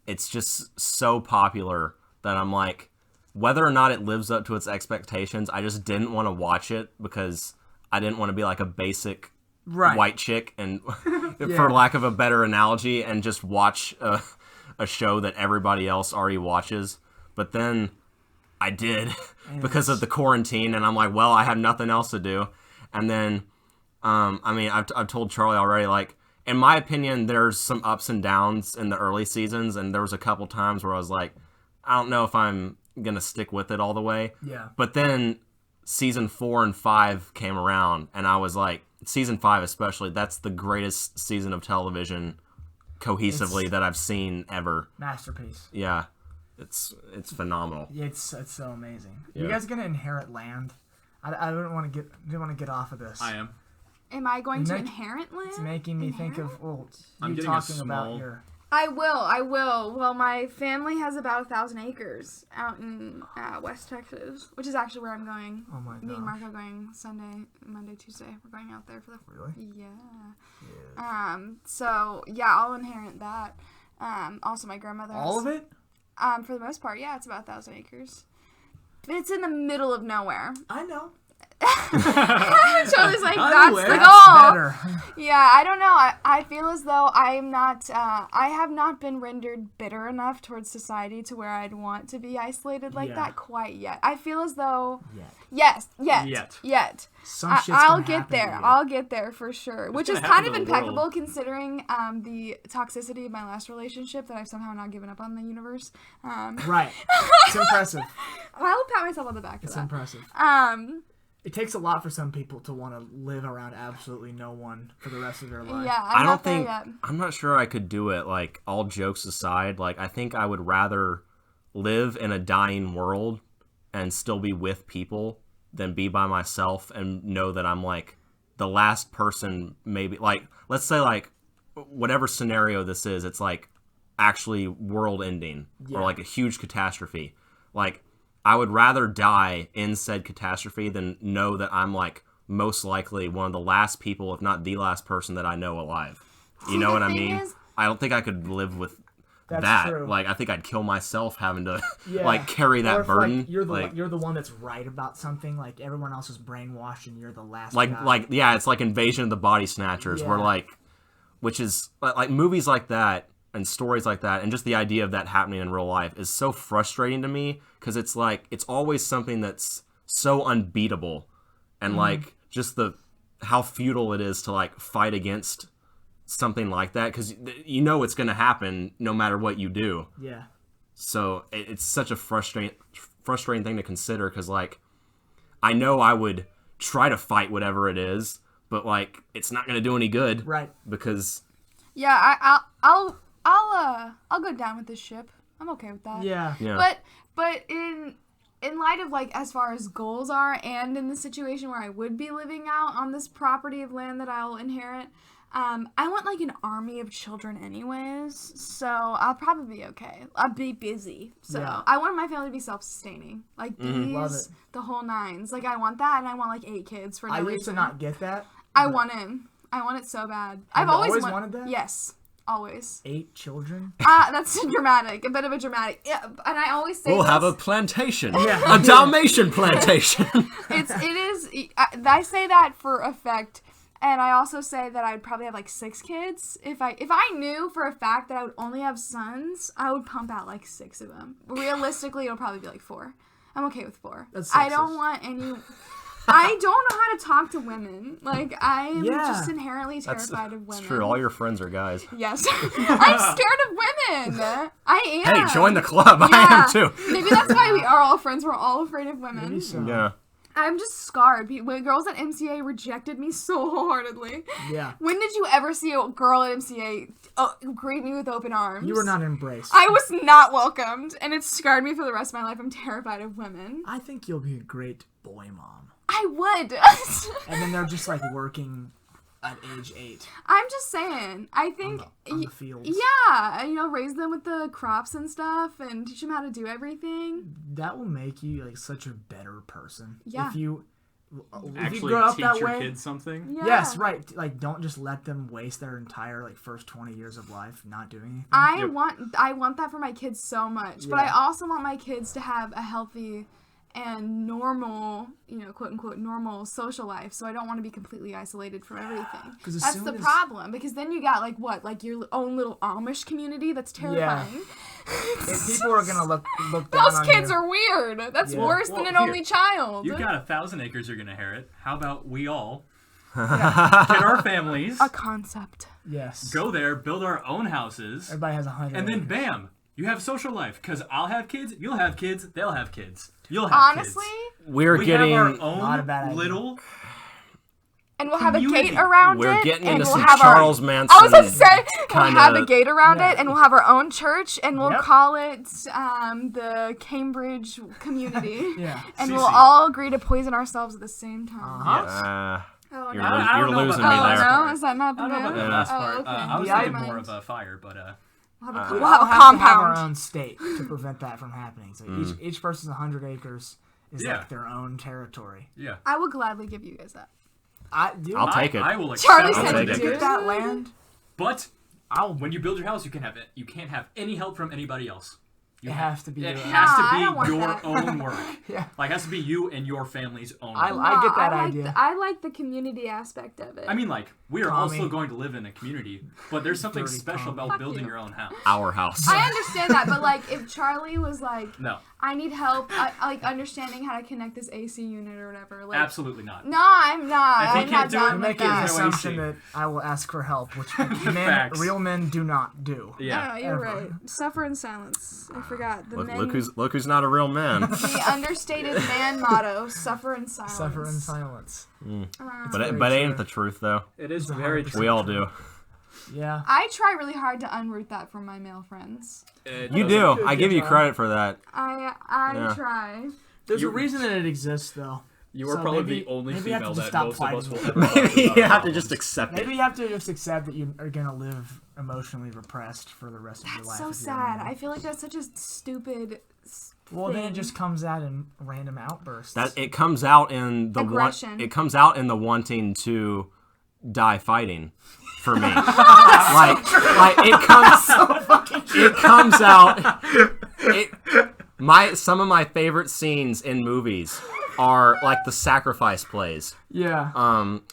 it's just so popular that I'm like, whether or not it lives up to its expectations, I just didn't want to watch it because I didn't want to be like a basic white chick, and for lack of a better analogy, and just watch a show that everybody else already watches. But then I did because of the quarantine, and I'm like, well, I have nothing else to do. And then, I mean, I've told Charlie already, like, in my opinion, there's some ups and downs in the early seasons, and there was a couple times where I was like, I don't know if I'm going to stick with it all the way. Yeah. But then season 4 and 5 came around, and I was like, season 5 especially, that's the greatest season of television cohesively that I've seen ever. Masterpiece. Yeah. It's phenomenal. It's so amazing. Yeah. You guys gonna inherit land? I don't want to get off of this. I am. Am I going to inherit land? It's making me think of I'm you getting talking a about small- your. I will. Well, my family has about 1,000 acres out in West Texas, which is actually where I'm going. Oh my Me and gosh. Mark are going Sunday, Monday, Tuesday. We're going out there for the. Really? Yeah. So yeah, I'll inherit that. Also, my grandmother. All of it? For the most part, yeah, it's about 1,000 acres. But it's in the middle of nowhere. I know. Charlie's like, I'm that's aware. the That's goal. better. Yeah, I don't know. I feel as though I'm not. I have not been rendered bitter enough towards society to where I'd want to be isolated like that quite yet. I feel as though. Yet. Yet. Some shit's I'll gonna get happen there. to you. I'll get there for sure. Which is gonna kind happen of to the impeccable world. considering the toxicity of my last relationship that I've somehow not given up on the universe. Right. It's impressive. I'll pat myself on the back for It's that. impressive. It takes a lot for some people to want to live around absolutely no one for the rest of their life. Yeah, I I'm don't not there think yet. I'm not sure I could do it. Like, all jokes aside, like, I think I would rather live in a dying world and still be with people than be by myself and know that I'm like the last person. Maybe, like, let's say, like, whatever scenario this is, it's like actually world ending or like a huge catastrophe. Like, I would rather die in said catastrophe than know that I'm like most likely one of the last people, if not the last person that I know alive. You know what I the thing mean? is- I don't think I could live with That's that. true. Like, I think I'd kill myself having to Yeah. like carry Or that if, burden. Like, you're the one that's right about something. Like everyone else is brainwashed, and you're the last. guy. like yeah, it's like Invasion of the Body Snatchers, where Yeah. like, which is like movies like that and stories like that, and just the idea of that happening in real life is so frustrating to me because it's like it's always something that's so unbeatable, and like just how futile it is to like fight against something like that because you know it's gonna happen no matter what you do. Yeah. So it's such a frustrating thing to consider because like I know I would try to fight whatever it is, but like it's not gonna do any good, Right. Because Yeah, I'll go down with this ship. I'm okay with that. Yeah. But in light of like as far as goals are, and in the situation where I would be living out on this property of land that I'll inherit, I want like an army of children anyways. So I'll probably be okay. I'll be busy. So Yeah. I want my family to be self-sustaining, like bees, Love it. the whole nines. Like I want that, and I want like 8 kids for no I reason. used to not get that. I but want it. I want it so bad. Have I've you always always wanted that? Yes, always. 8 children. That's dramatic. A bit of a dramatic. Yeah, and I always say we'll have a this. plantation, Yeah. a Dalmatian plantation. It is. I say that for effect, and I also say that I'd probably have like 6 kids. If I knew for a fact that I would only have sons, I would pump out like 6 of them. Realistically, it'll probably be like 4. I'm okay with 4. That's I don't sexist. want any. I don't know how to talk to women. Like I'm Yeah. just inherently terrified of women. It's true. All your friends are guys. Yes, I'm scared of women. I am. Hey, join the club. I Yeah. am too. Maybe that's why we are all friends. We're all afraid of women. Maybe so. Yeah. I'm just scarred. When girls at MCA rejected me so wholeheartedly. Yeah. When did you ever see a girl at MCA greet me with open arms? You were not embraced. I was not welcomed, and it scarred me for the rest of my life. I'm terrified of women. I think you'll be a great boy mom. I would. And then they're just like working at age 8 I'm just saying. I think. on the fields. Yeah, raise them with the crops and stuff, and teach them how to do everything. That will make you like such a better person. Yeah. if you Actually grow up teach that your way, kids something. Yeah. yes, right. Like, don't just let them waste their entire first 20 years of life not doing anything. I want that for my kids so much, but I Yeah. also want my kids to have a healthy and normal, quote unquote normal social life. So I don't want to be completely isolated from everything. as That's soon the as- problem, because then you got like your own little Amish community. That's terrifying. If people are gonna look down Those on kids you. are weird. That's Yeah. worse Well, than an here, only child. You've got 1,000 acres you're gonna inherit. How about we all get our families, A concept. Yes. go there, build our own houses, Everybody has 100. and then acres. bam, you have social life. Because I'll have kids, you'll have kids, they'll have kids, you'll have Honestly, kids. We're We getting have our Not a own bad idea. little. and we'll have a Community. gate around we're it. getting and into we'll some have Charles our, Manson. I was going to say, we'll kinda- have a gate around Yeah. it, and we'll have our own church, and we'll Yep. call it the Cambridge community. Yeah. And CC. we'll all agree to poison ourselves at the same time. Uh-huh. Yes. Oh, You're, no. lo- I you're don't know losing about me Oh, that. there. no? Is that not the I don't know about move? the last Oh, part. okay. I was Yeah, thinking I more mind. of a fire, but We'll have a, We'll we'll have a have to have compound. our own state to prevent that from happening. So each person's 100 acres is Yeah. like their own territory. yeah. I will gladly give you guys that. I'll take it. I will Charlie accept said it. take you it. do. Get that land. But I'll. when you build your house, you can have it. You can't have any help from anybody else. You It has to be It your own. has Nah, I to don't want be your that. own work. Yeah. Like, it has to be you and your family's own I work. get that I like idea. I like the community aspect of it. I mean, like, we are Tommy. also going to live in a community, but there's something Dirty special Tommy. about Fuck building you. your own house. Our house. I understand that, but like if Charlie was like, No, I need help, like understanding how to connect this AC unit or whatever. Like, absolutely not. No, I'm not. If he I'm can't not do it, down You with make an There's that. no assumption AC. that I will ask for help, which Facts. real men do not do. Yeah. Oh, you're Ever. right. Suffer in silence. I forgot the Look who's not a real man. the understated man motto: suffer in silence. Suffer in silence. but very ain't true. the truth though. It is very We all do. Yeah. I try really hard to unroot that from my male friends. You do. I give you credit for that. I Yeah. try. There's You- a reason that it exists, though. You are So probably maybe- the only maybe you have to female just that stop most of us will fighting. ever talk Maybe about you have to problems. just accept Maybe it. you have to just accept that you are gonna live emotionally repressed for the rest of your That's life. so if you're a sad. man. I feel like that's such a stupid. Well, then it thing. just comes out in random outbursts. That it comes out in the Aggression. it comes out in the wanting to die fighting for me. like it comes out some of my favorite scenes in movies are like the sacrifice plays. yeah.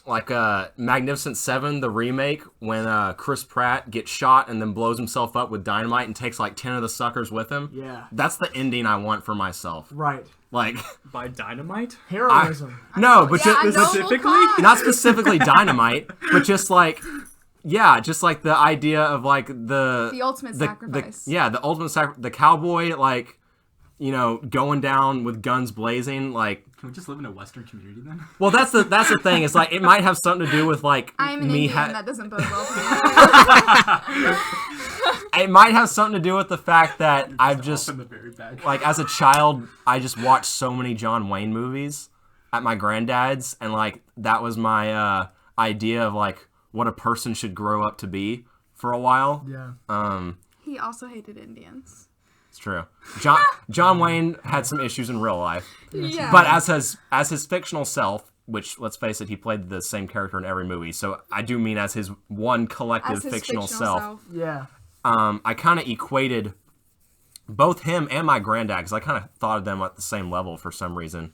Like Magnificent Seven, the remake, when Chris Pratt gets shot and then blows himself up with dynamite and takes like 10 of the suckers with him. Yeah. That's the ending I want for myself. Right. Like, By dynamite? Heroism. no, but Yeah, just noble specifically? cause. not specifically dynamite, but just like, yeah, just like the idea of like The ultimate sacrifice. the ultimate sacrifice, the cowboy, like, going down with guns blazing, like. Can we just live in a Western community then? Well, that's the thing. It's like it might have something to do with like I'm an me. Indian. That doesn't bode well for me. It might have something to do with the fact that I've just in the very back. like as a child, I just watched so many John Wayne movies at my granddad's, and like that was my idea of like what a person should grow up to be for a while. Yeah. He also hated Indians. It's true. John Wayne had some issues in real life, Yeah. but as his fictional self, which let's face it, he played the same character in every movie. So I do mean as his one collective As his fictional self. Yeah. I kind of equated both him and my granddad because I kind of thought of them at the same level for some reason.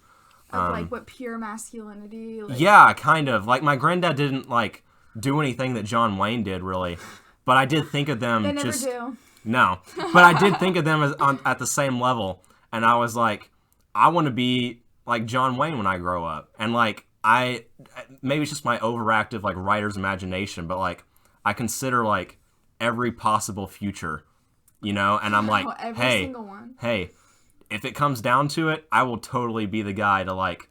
Of like what pure masculinity. Like, Yeah, kind of. Like my granddad didn't like do anything that John Wayne did really, but I did think of them They never just do. no. But I did think of them as at the same level, and I was like, I want to be like John Wayne when I grow up, and like maybe it's just my overactive like writer's imagination, but like I consider like every possible future, and I'm like, every hey, single one. hey, if it comes down to it, I will totally be the guy to like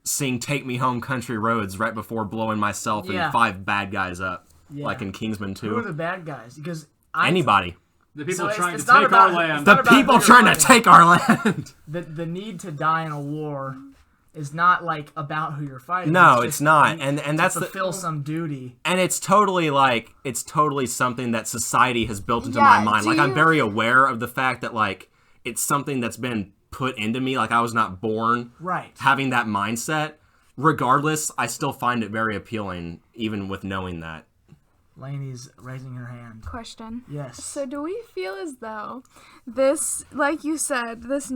sing "Take Me Home, Country Roads" right before blowing myself Yeah. and 5 bad guys up, Yeah. like in Kingsman Who are 2. the bad guys? Because Anybody. The people So trying it's to not take about- our it's land. not The about people their trying to land. take our land. the need to die in a war is not like about who you're fighting. No, just it's not. you- And to that's the fulfill some duty. and it's totally something that society has built into Yeah, my mind. do Like I'm you- very aware of the fact that like it's something that's been put into me. Like I was not born Right. having that mindset. regardless, I still find it very appealing, even with knowing that. Lainey's raising her hand. Question. Yes. So do we feel as though this, like you said, this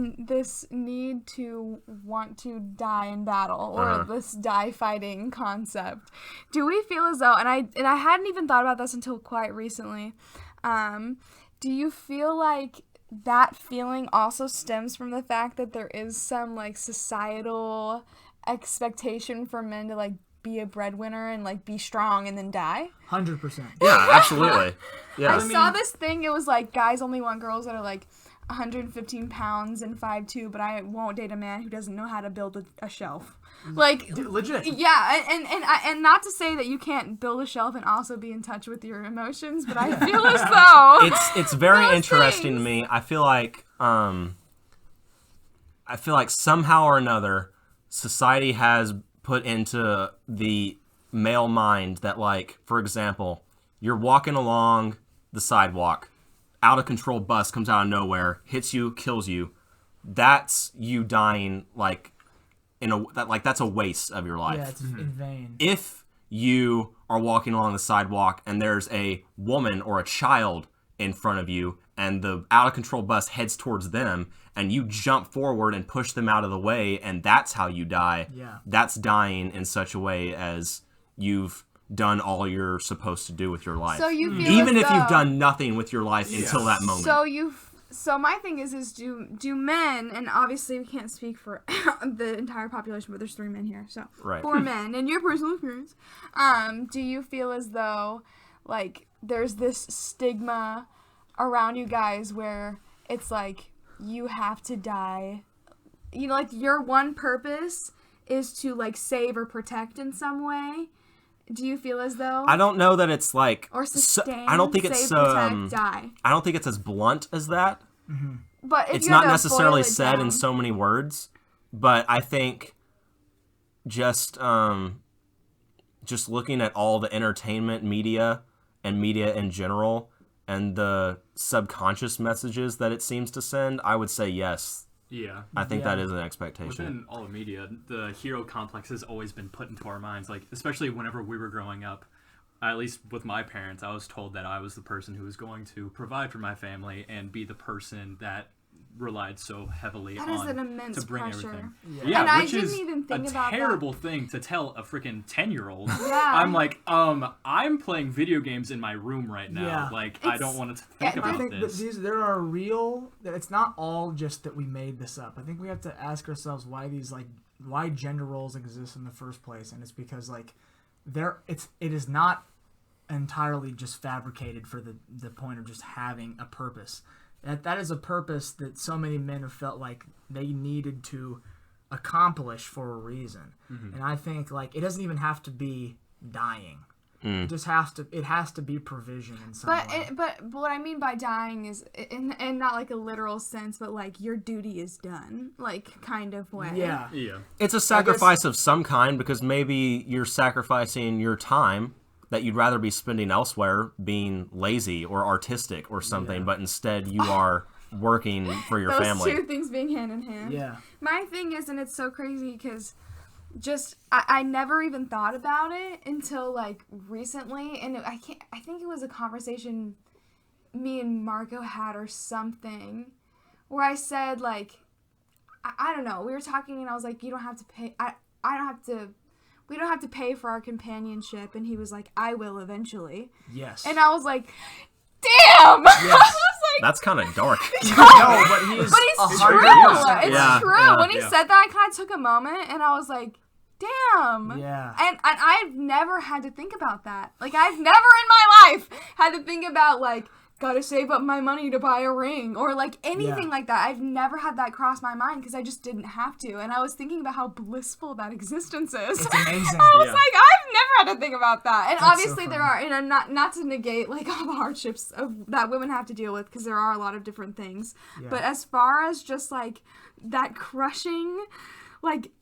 need to want to die in battle or this die fighting concept, do we feel as though, and I hadn't even thought about this until quite recently, do you feel like that feeling also stems from the fact that there is some like societal expectation for men to like be a breadwinner and like be strong and then die? 100%. Yeah, absolutely. Yeah. I saw this thing. It was like guys only want girls that are like 115 pounds and 5'2", but I won't date a man who doesn't know how to build a shelf. Like Legit. Yeah, and not to say that you can't build a shelf and also be in touch with your emotions, but I feel as though it's very those interesting to things. me. I feel like somehow or another society has put into the male mind that, like, for example, you're walking along the sidewalk, out of control bus comes out of nowhere, hits you, kills you. That's you dying, like, that's a waste of your life. Yeah, it's in vain. If you are walking along the sidewalk and there's a woman or a child in front of you and the out-of-control bus heads towards them and you jump forward and push them out of the way and that's how you die, that's dying in such a way as you've done all you're supposed to do with your life. So you feel even as if you've though- done nothing with your life until that moment. So my thing is do men, and obviously we can't speak for the entire population, but there's 3 men here, so Right. 4 men, and your personal experience, do you feel as though, like, there's this stigma around you guys where it's like, you have to die, you know, like, your one purpose is to, like, save or protect in some way? Do you feel as though? I don't know that it's like Or sustain, I don't think it's save, protect, die. I don't think it's as blunt as that. But if It's you had not to necessarily boil it said in down- so many words, but I think just looking at all the entertainment media and media in general and the subconscious messages that it seems to send, I would say yes. Yeah. I think that is an expectation. Within all of media, the hero complex has always been put into our minds. Like, especially whenever we were growing up, at least with my parents, I was told that I was the person who was going to provide for my family and be the person that relied so heavily That on is an immense to bring pressure. everything. Yeah. And I which didn't is even think a about that. terrible thing to tell a freaking 10-year-old. Yeah. I'm like, I'm playing video games in my room right now. Yeah. Like, I don't want to think yeah, I about think that this. there are real. That it's not all just that we made this up. I think we have to ask ourselves why gender roles exist in the first place, and it's because like it is not entirely just fabricated for the point of just having a purpose. That is a purpose that so many men have felt like they needed to accomplish for a reason. And I think like it doesn't even have to be dying. It just has to be provision in some way. But what I mean by dying is in not like a literal sense, but like your duty is done, like kind of way. Yeah. Yeah. It's a sacrifice of some kind because maybe you're sacrificing your time that you'd rather be spending elsewhere being lazy or artistic or something, but instead you are working for your Those family. 2 things being hand in hand. Yeah. My thing is, and it's so crazy because just I never even thought about it until like recently, and I think it was a conversation me and Marco had or something where I said like I don't know, we were talking and I was like, you don't have to pay, we don't have to pay for our companionship, and he was like, I will eventually. Yes. And I was like, damn. I was like, That's kind of dark. No, but he's but it's 100%. true. It's Yeah, true. yeah, When he yeah. said that, I kind of took a moment and I was like, damn. Yeah. And I've never had to think about that. Like, I've never in my life had to think about, like, gotta save up my money to buy a ring or, like, anything Yeah. like that. I've never had that cross my mind because I just didn't have to. And I was thinking about how blissful that existence is. It's amazing. I was Yeah. like, I've never had to think about that. And That's obviously so there are, you know, not to negate like all the hardships that women have to deal with, because there are a lot of different things. Yeah. But as far as just like that crushing, like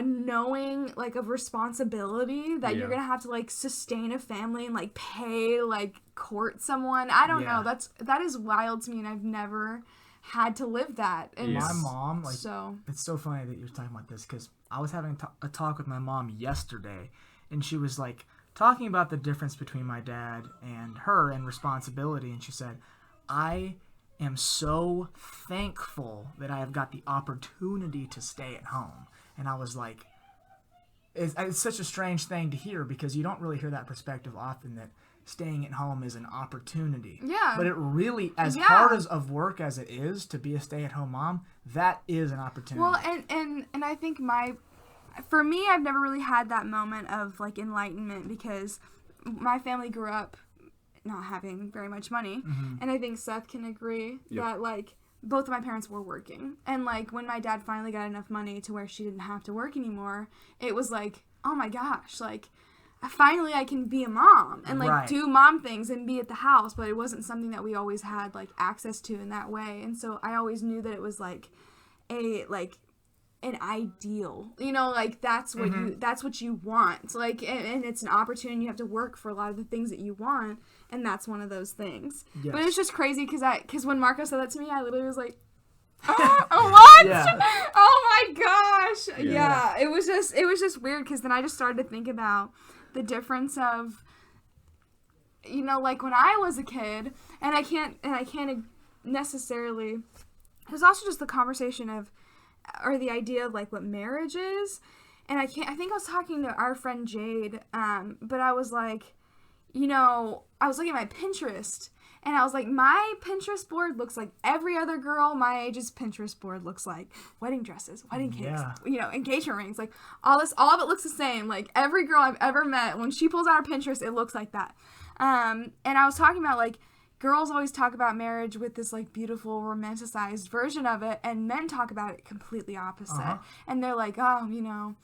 knowing like of responsibility that you're Yeah. gonna have to like sustain a family and like pay, like court someone. I don't Yeah. know. That is wild to me, and I've never had to live that. And Yeah. My mom, like, so it's so funny that you're talking about this because I was having a talk with my mom yesterday, and she was like talking about the difference between my dad and her and responsibility, and she said, I am so thankful that I have got the opportunity to stay at home. And I was like, it's such a strange thing to hear, because you don't really hear that perspective often, that staying at home is an opportunity. Yeah. But it really, as hard as of work as it is to be a stay-at-home mom, that is an opportunity. Well, and I think for me, I've never really had that moment of like enlightenment, because my family grew up not having very much money, and I think Seth can agree that like both of my parents were working, and like when my dad finally got enough money to where she didn't have to work anymore, it was like, oh my gosh, like finally I can be a mom and like do mom things and be at the house. But it wasn't something that we always had like access to in that way, and so I always knew that it was like an ideal, you know, like that's what you want, like, and it's an opportunity. You have to work for a lot of the things that you want, and that's one of those things. Yes. But it's just crazy because when Marco said that to me, I literally was like, what? Yeah. Oh my gosh. Yeah. It was just weird, because then I just started to think about the difference of, you know, like when I was a kid, and I can't necessarily, there's also just the conversation of, or the idea of like what marriage is. And I think I was talking to our friend Jade, but I was like, you know, I was looking at my Pinterest, and I was like, my Pinterest board looks like every other girl my age's Pinterest board looks like. Wedding dresses, wedding cakes, you know, engagement rings, like all of it looks the same. Like every girl I've ever met, when she pulls out her Pinterest, it looks like that. And I was talking about like, girls always talk about marriage with this like beautiful romanticized version of it, and men talk about it completely opposite. And they're like, oh, you know,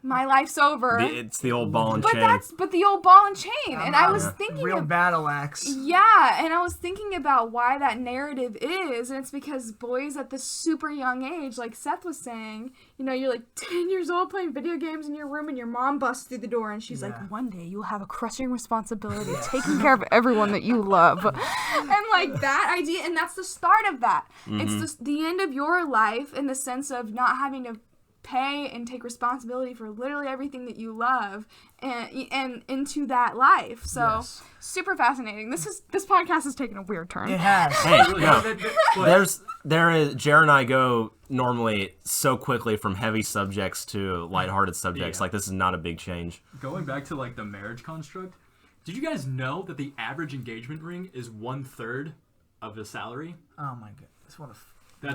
my life's over. It's the old ball and chain. But the old ball and chain. And I was thinking real battle axe. Yeah, and I was thinking about why that narrative is, and it's because boys at this super young age, like Seth was saying, you know, you're like 10 years old playing video games in your room, and your mom busts through the door, and she's like, one day you'll have a crushing responsibility taking care of everyone that you love. And like that idea, and that's the start of that. It's the end of your life in the sense of not having to pay and take responsibility for literally everything that you love, and into that life. So super fascinating. This podcast has taken a weird turn. It has. Hey, no. Jared and I go normally so quickly from heavy subjects to lighthearted subjects. Like, this is not a big change. Going back to like the marriage construct, did you guys know that the average engagement ring is 1/3 of the salary? Oh my goodness, what a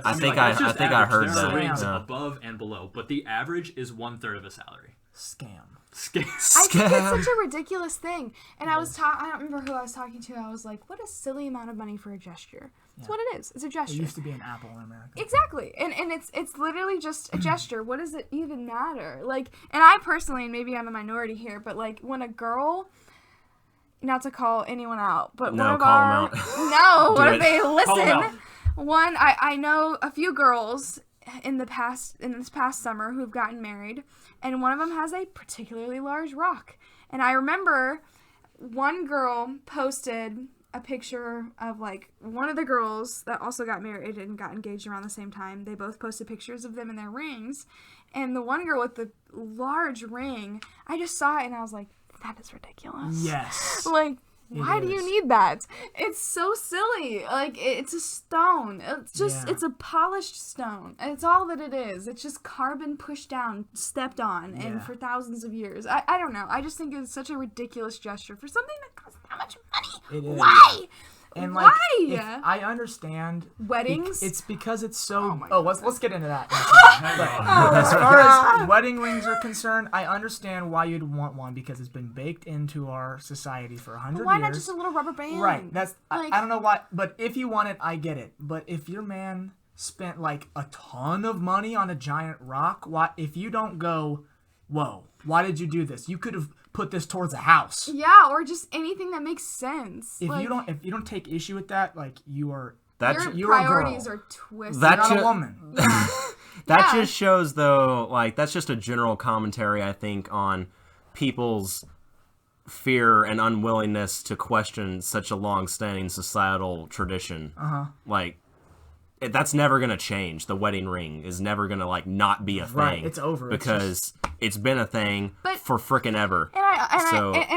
I think I heard there that. There are rings above and below, but the average is 1/3 of a salary. Scam. I think it's such a ridiculous thing. And I don't remember who I was talking to. I was like, what a silly amount of money for a gesture. That's what it is. It's a gesture. It used to be an apple in America. Exactly. And it's literally just a gesture. What does it even matter? Like, and I personally, and maybe I'm a minority here, but like when a girl, not to call anyone out, but no, one of call our... them out. No, what if they listen? One, I know a few girls in this past summer who've gotten married, and one of them has a particularly large rock. And I remember one girl posted a picture of like one of the girls that also got married and got engaged around the same time. They both posted pictures of them in their rings, and the one girl with the large ring, I just saw it and I was like, that is ridiculous. Yes. Like, why do you need that? It's so silly. Like, it's a stone. It's just, it's a polished stone. It's all that it is. It's just carbon pushed down, stepped on, and for thousands of years. I don't know. I just think it's such a ridiculous gesture for something that costs that much money. It is. Why? And why? Like, I understand weddings. It's because it's so. Let's get into that. As as far as wedding rings are concerned, I understand why you'd want one, because it's been baked into our society for 100 years. Why not just a little rubber band? Right. That's I don't know why, but if you want it, I get it. But if your man spent like a ton of money on a giant rock, if you don't go, whoa, why did you do this? You could have put this towards a house. Yeah, or just anything that makes sense. If you don't take issue with that, like your priorities are twisted. You're not a woman. That just shows, though, like, that's just a general commentary, I think, on people's fear and unwillingness to question such a long-standing societal tradition. Like, that's never gonna change. The wedding ring is never gonna like not be a thing. Right, it's over. Because it's been a thing for frickin' ever. And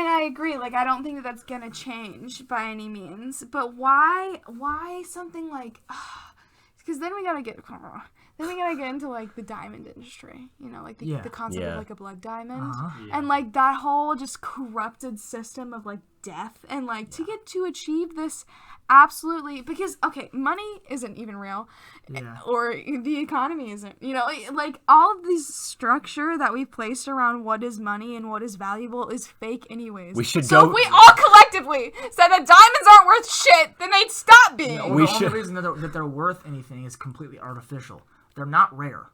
I agree. Like, I don't think that's gonna change by any means. But why something like? Because then we gotta get into like the diamond industry. You know, like the concept of like a blood diamond, and like that whole just corrupted system of like death, and like to achieve this. Absolutely, because money isn't even real, or the economy isn't. You know, like all of this structure that we've placed around what is money and what is valuable is fake, anyways. We should so if we all collectively said that diamonds aren't worth shit, then they'd stop being. No, the only reason that they're worth anything is completely artificial. They're not rare.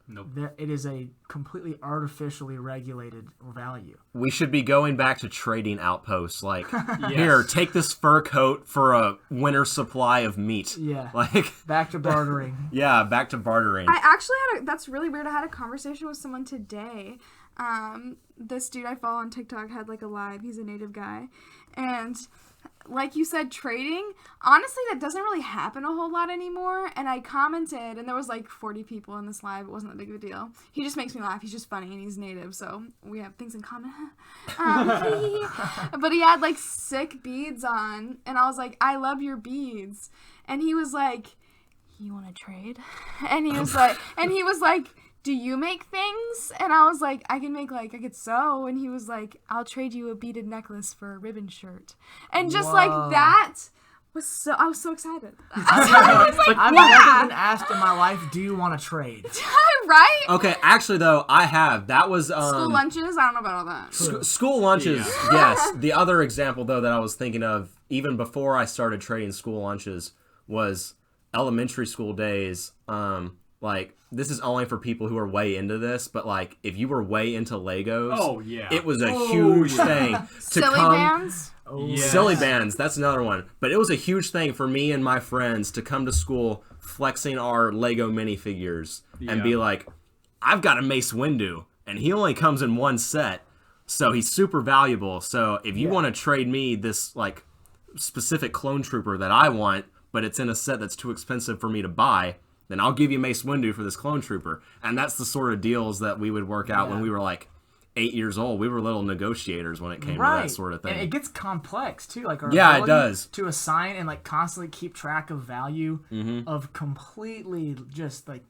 Nope. It is a completely artificially regulated value. We should be going back to trading outposts. Like, here, take this fur coat for a winter supply of meat. Yeah. Like back to bartering. Yeah, back to bartering. I actually that's really weird. I had a conversation with someone today. This dude I follow on TikTok had like a live. He's a native guy. And like you said, trading, honestly, that doesn't really happen a whole lot anymore. And I commented, and there was like 40 people in this live. It wasn't that big of a deal. He just makes me laugh. He's just funny, and he's native, so we have things in common. But he had like sick beads on, and I was like, I love your beads. And he was like, you want to trade? And he was like, do you make things? And I was like, I could sew. And he was like, I'll trade you a beaded necklace for a ribbon shirt. And just like that was I was so excited. I was like, I've never been asked in my life, do you want to trade? Right? Okay, actually though, I have. That was school lunches? I don't know about all that. School lunches, yes. The other example though that I was thinking of, even before I started trading school lunches, was elementary school days. Like, this is only for people who are way into this, but like, if you were way into Legos, it was a huge thing to Silly come. bands? Silly bands, that's another one. But it was a huge thing for me and my friends to come to school flexing our Lego minifigures and be like, I've got a Mace Windu, and he only comes in one set, so he's super valuable. So if you want to trade me this like specific clone trooper that I want, but it's in a set that's too expensive for me to buy, then I'll give you Mace Windu for this clone trooper. And that's the sort of deals that we would work out when we were like 8 years old. We were little negotiators when it came to that sort of thing. And it gets complex too. Like our it does. To assign and like constantly keep track of value of completely just like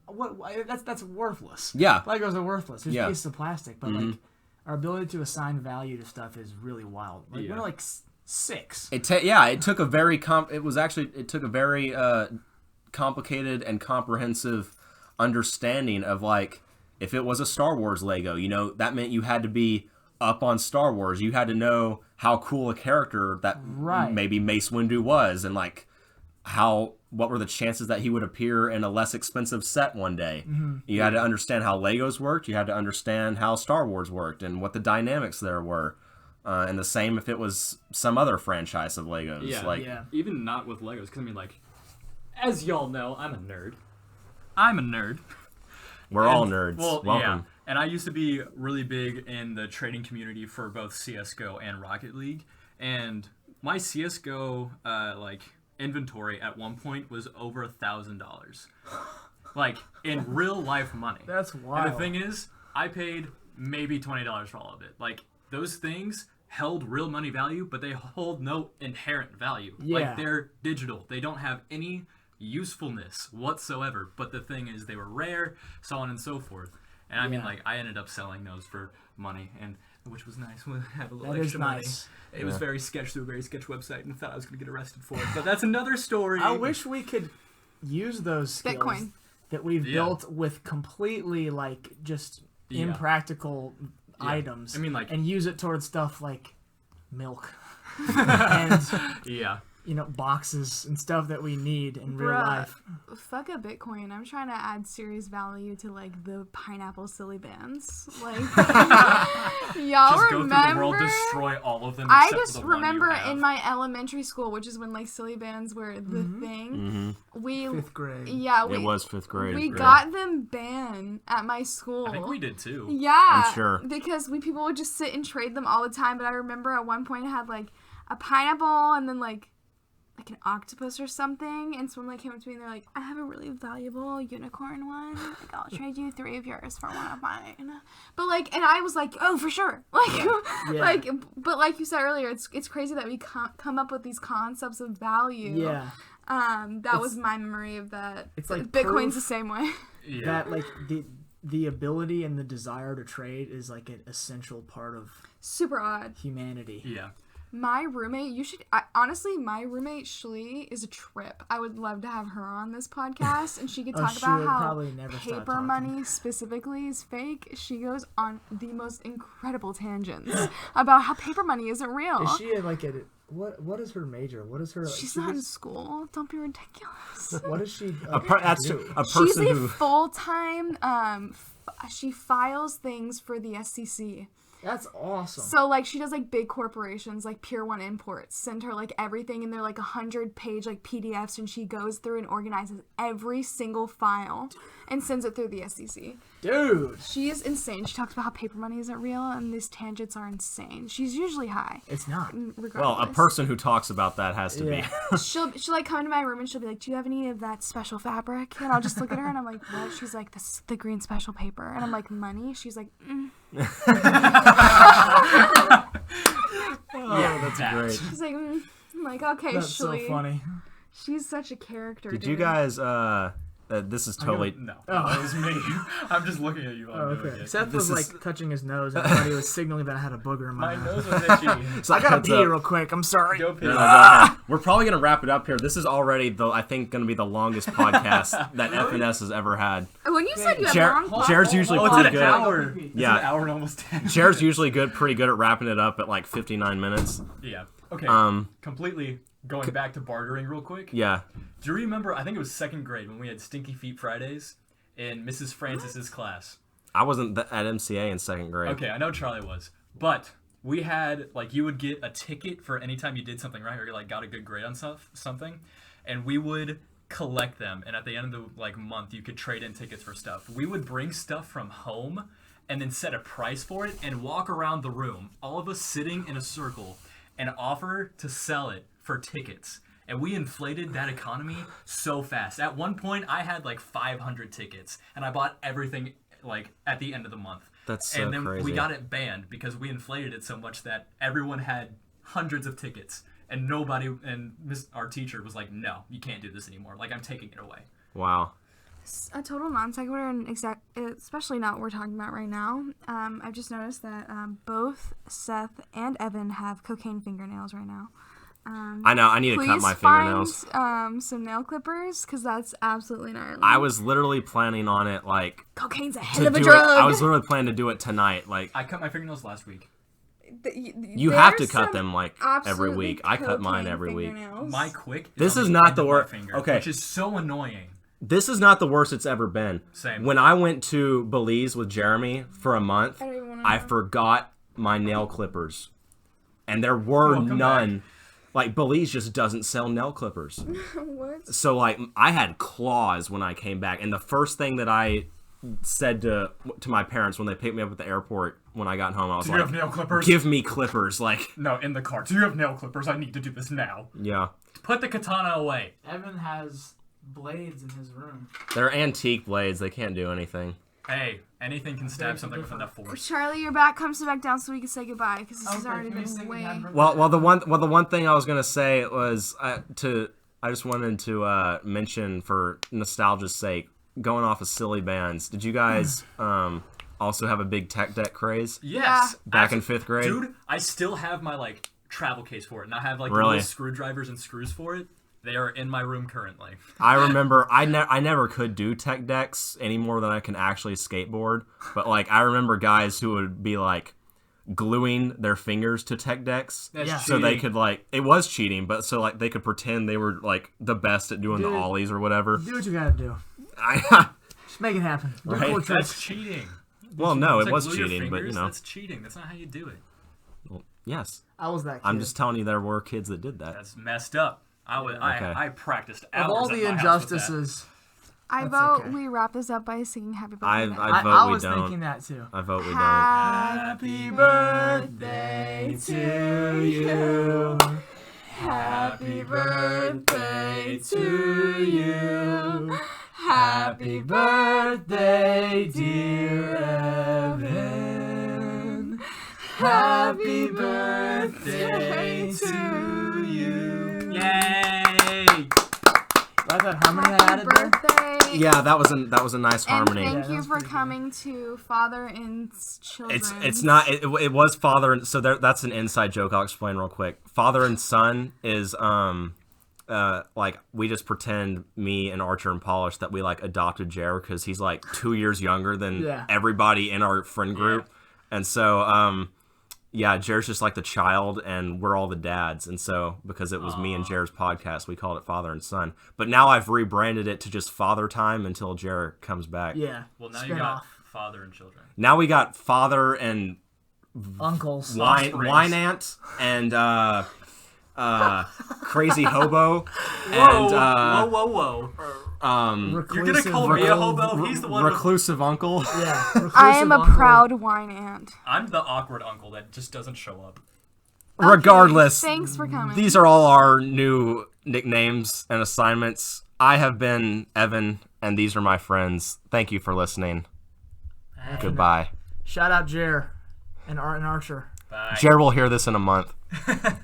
that's worthless. Yeah. Legos are worthless. There's pieces of plastic, but like our ability to assign value to stuff is really wild. Like we're like 6. It took a very complicated and comprehensive understanding of like, if it was a Star Wars Lego, you know, that meant you had to be up on Star Wars. You had to know how cool a character that maybe Mace Windu was, and like what were the chances that he would appear in a less expensive set one day. You had to understand how Legos worked. You had to understand how Star Wars worked and what the dynamics there were. And the same if it was some other franchise of Legos. Even not with Legos, because I mean, like, as y'all know, I'm a nerd. We're all nerds. Well, welcome. Yeah. And I used to be really big in the trading community for both CSGO and Rocket League. And my CSGO inventory at one point was over $1,000. Like, in real life money. That's wild. And the thing is, I paid maybe $20 for all of it. Like, those things held real money value, but they hold no inherent value. Like, they're digital. They don't have any usefulness whatsoever. But the thing is, they were rare, so on and so forth. And I mean, like, I ended up selling those for money, and which was nice. We had a little extra money. It was very sketch through a very sketch website, and thought I was going to get arrested for it. But that's another story. I wish we could use those skills Bitcoin that we've built with completely like just impractical items. I mean, like, and use it towards stuff like milk and you know, boxes and stuff that we need in real life. Fuck a Bitcoin. I'm trying to add serious value to like the pineapple silly bands. Like, y'all just remember? Go through the world, destroy all of them. I just remember in my elementary school, which is when like silly bands were the thing. We 5th grade. Yeah, it was 5th grade. We got them banned at my school. I think we did too. Yeah, I'm sure, because people would just sit and trade them all the time. But I remember at one point I had like a pineapple and then like like an octopus or something, and someone like came up to me and they're like, I have a really valuable unicorn one. Like, I'll trade you 3 of yours for one of mine. But like, and I was like, oh, for sure. Like, like, but like you said earlier, it's crazy that we come up with these concepts of value. Yeah. That was my memory of that. It's like Bitcoin's the same way. Yeah. That like the ability and the desire to trade is like an essential part of Super odd. humanity. Yeah. My roommate, honestly, my roommate Shlee is a trip. I would love to have her on this podcast, and she could talk she about would how probably never stop paper talking. money specifically is fake. She goes on the most incredible tangents about how paper money isn't real. Is she like a what is her major? What is her? She's not in school. Don't be ridiculous. What is she? That's do? a She's person a who. full-time. She files things for the SEC. That's awesome. So, like, she does, like, big corporations, like Pier 1 Imports, send her, like, everything, and they're, like, 100-page, like, PDFs, and she goes through and organizes every single file and sends it through the SEC. Dude, She is insane. She talks about how paper money isn't real, and these tangents are insane. She's usually high. it's not. Regardless. Well, a person who talks about that has to Yeah. be. She'll like come into my room and she'll be like, "Do you have any of that special fabric?" And I'll just look at her and I'm like, "What?" She's like, "This is the green special paper." And I'm like, "Money?" She's like, Yeah, that's great. She's like, I'm like, "Okay, That's so Shlee." funny. She's such a character. Did dude. you guys? This is totally. No, Oh. that was me. I'm just looking at you. While Oh, I'm doing okay. it. Seth This was is- like touching his nose, and I thought he was signaling that I had a booger in my My mouth. nose was itchy. I gotta Heads pee up. real quick. I'm sorry. Go pee. No, go ahead. We're probably gonna wrap it up here. This is already I think gonna be the longest podcast that FNS has ever had. When you said you had Chair- long Chair's usually Oh, it's pretty an good. hour. Yeah. It's an hour and almost 10. Chair's usually pretty good at wrapping it up at like 59 minutes. Yeah. Okay. Um, Completely going back to bartering real quick. yeah. Do you remember? I think it was 2nd grade when we had Stinky Feet Fridays in Mrs. Francis's class. I wasn't at MCA in 2nd grade. Okay, I know Charlie was, but we had like you would get a ticket for any time you did something right or you like got a good grade on something, and we would collect them. And at the end of the like month, you could trade in tickets for stuff. We would bring stuff from home and then set a price for it and walk around the room, all of us sitting in a circle, and offer to sell it for tickets. And we inflated that economy so fast. At one point, I had like 500 tickets, and I bought everything like at the end of the month. That's so And then crazy. we got it banned because we inflated it so much that everyone had hundreds of tickets, and our teacher was like, "No, you can't do this anymore. Like, I'm taking it away." Wow. a total non sequitur, and especially not what we're talking about right now. I've just noticed that both Seth and Evan have cocaine fingernails right now. I know. I need to cut my fingernails. Find some nail clippers, because that's absolutely gnarly. I was literally planning on it, like, Cocaine's a to hell of a do it. drug. I was literally planning to do it tonight. Like, I cut my fingernails last week. you have to cut them like every absolutely week. I cut mine cocaine every week. fingernails. My quick. This on is the not end the of my wor- finger, okay. Which is so annoying. This is not the worst it's ever been. Same. When I went to Belize with Jeremy for a month, I don't even wanna I know. forgot my nail clippers. And there were Welcome none. Like, Belize just doesn't sell nail clippers. What? So, like, I had claws when I came back. And the first thing that I said to my parents when they picked me up at the airport when I got home, I was Do you like, have nail clippers? give me clippers. Like, No, in the car. Do you have nail clippers? I need to do this now. yeah. Put the katana away. Evan has blades in his room. They're antique blades. They can't do anything. Hey, anything can stab something with enough force. Charlie, your back comes back down so we can say goodbye, because this has already been way. Well, the one thing I was gonna say was I just wanted to mention for nostalgia's sake, going off of silly bands. Did you guys also have a big tech deck craze Yes. back in 5th grade? Dude, I still have my like travel case for it, and I have like Really? little screwdrivers and screws for it. They are in my room currently. I remember I never could do tech decks any more than I can actually skateboard. But like I remember guys who would be like gluing their fingers to tech decks That's Yeah. so they cheating. could like it was cheating, but so like they could pretend they were like the best at doing the Dude. ollies or whatever. Do what you gotta do. I Just make it happen. Do Right. cool That's tricks. cheating. well, no, It's it like was glue your cheating, but you fingers, know, that's cheating. That's not how you do it. yes. I was that kid. I'm just telling you there were kids that did that. That's messed up. Okay. I practiced hours of all at the my house with that. injustices, I That's vote okay. we wrap this up by singing Happy Birthday. I to vote I we was don't. thinking that too. I vote we don't. Happy birthday to you. Happy birthday birthday to you. Happy birthday, dear Evan. Happy birthday to you. Yay! Like that harmony I Happy added there? birthday. Yeah, that was a nice And harmony. thank that you was for pretty good. coming to Father and Children. It's not it was father and so that's an inside joke. I'll explain real quick. Father and son is like we just pretend, me and Archer and Polish, that we like adopted Jer because he's like 2 years younger than Yeah. everybody in our friend group, and so yeah, Jer's just like the child and we're all the dads, and so because it was me and Jer's podcast, we called it Father and Son. But now I've rebranded it to just Father Time until Jer comes back. Yeah. Well, now you Spin got off. father and children. Now we got Father and Uncles. wine ant and crazy hobo Whoa, and whoa. You're gonna Reclusive call me a uncle. hobo? He's the one with... reclusive uncle. Yeah. I am a reclusive uncle. proud wine ant. I'm the awkward uncle that just doesn't show up. Regardless, Thanks for coming. these are all our new nicknames and assignments. I have been Evan, and these are my friends. Thank you for listening. Goodbye. Shout out Jer and Archer. Bye. Jer will hear this in a month.